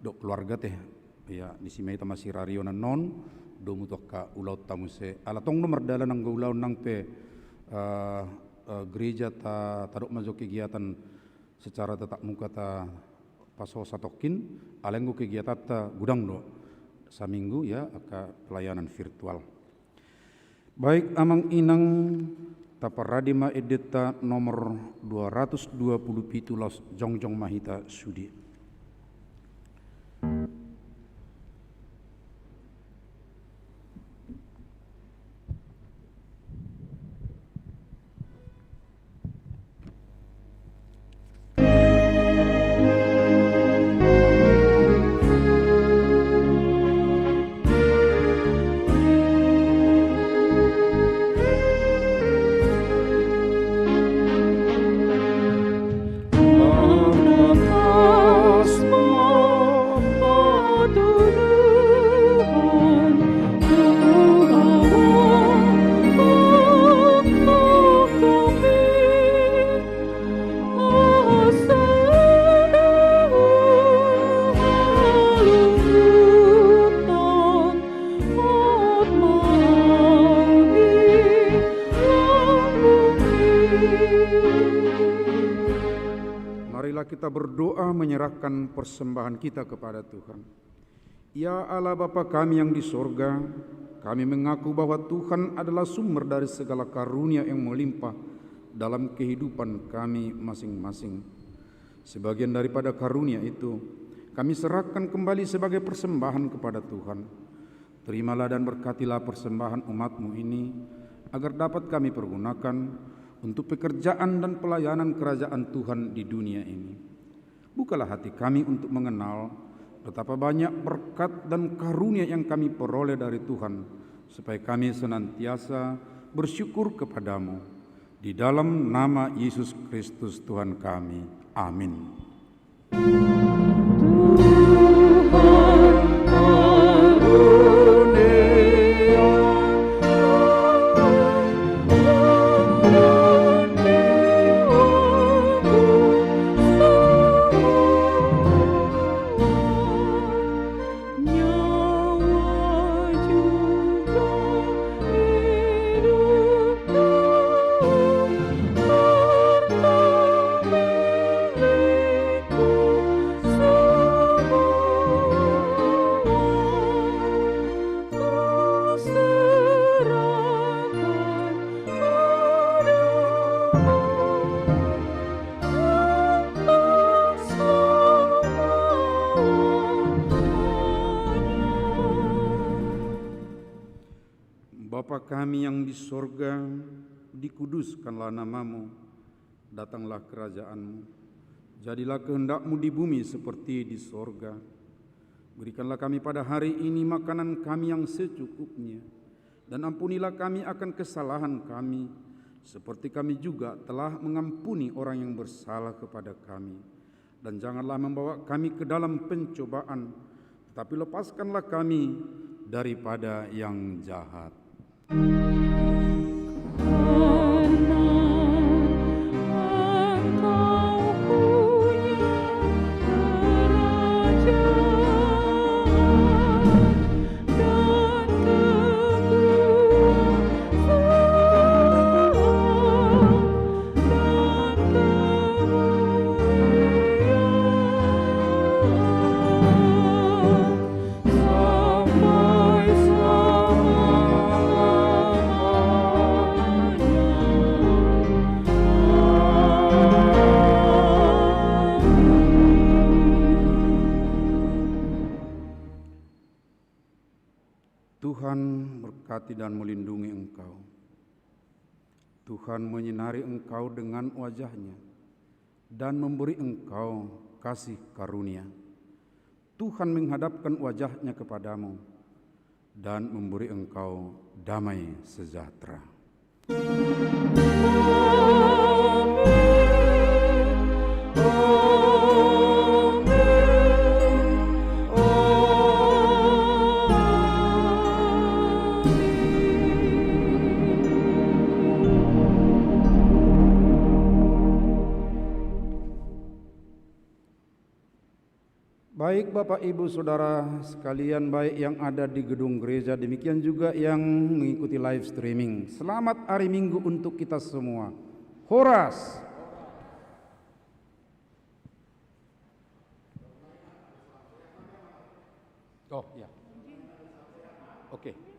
dok keluarga teh ya di simai tamasi rario non do mutoka ulau tamuse ala tong nomor dalan nang ulau nang pe gereja ta tadok masuk kegiatan secara tatap muka ta paso satokin alenggo kegiatan ta gudang do saminggu ya aka pelayanan virtual. Baik amang Inang taparadima edita nomor 227 los jongjong mahita sudi. Maranatha, berdoa menyerahkan persembahan kita kepada Tuhan. Ya Allah Bapa kami yang di sorga, kami mengaku bahwa Tuhan adalah sumber dari segala karunia yang melimpah dalam kehidupan kami masing-masing. Sebagian daripada karunia itu kami serahkan kembali sebagai persembahan kepada Tuhan. Terimalah dan berkatilah persembahan umat-Mu ini, agar dapat kami pergunakan untuk pekerjaan dan pelayanan kerajaan Tuhan di dunia ini. Bukalah hati kami untuk mengenal betapa banyak berkat dan karunia yang kami peroleh dari Tuhan, supaya kami senantiasa bersyukur kepadamu. Di dalam nama Yesus Kristus Tuhan kami. Amin. Bapa kami yang di sorga, dikuduskanlah namamu, datanglah kerajaanmu, jadilah kehendak-Mu di bumi seperti di sorga. Berikanlah kami pada hari ini makanan kami yang secukupnya, dan ampunilah kami akan kesalahan kami, seperti kami juga telah mengampuni orang yang bersalah kepada kami. Dan janganlah membawa kami ke dalam pencobaan, tetapi lepaskanlah kami daripada yang jahat. Tuhan berkati dan melindungi engkau. Tuhan menyinari engkau dengan wajah-Nya dan memberi engkau kasih karunia. Tuhan menghadapkan wajah-Nya kepadamu dan memberi engkau damai sejahtera. Baik Bapak Ibu Saudara sekalian, baik yang ada di gedung gereja, demikian juga yang mengikuti live streaming. Selamat hari Minggu untuk kita semua. Horas. Oh ya. Oke.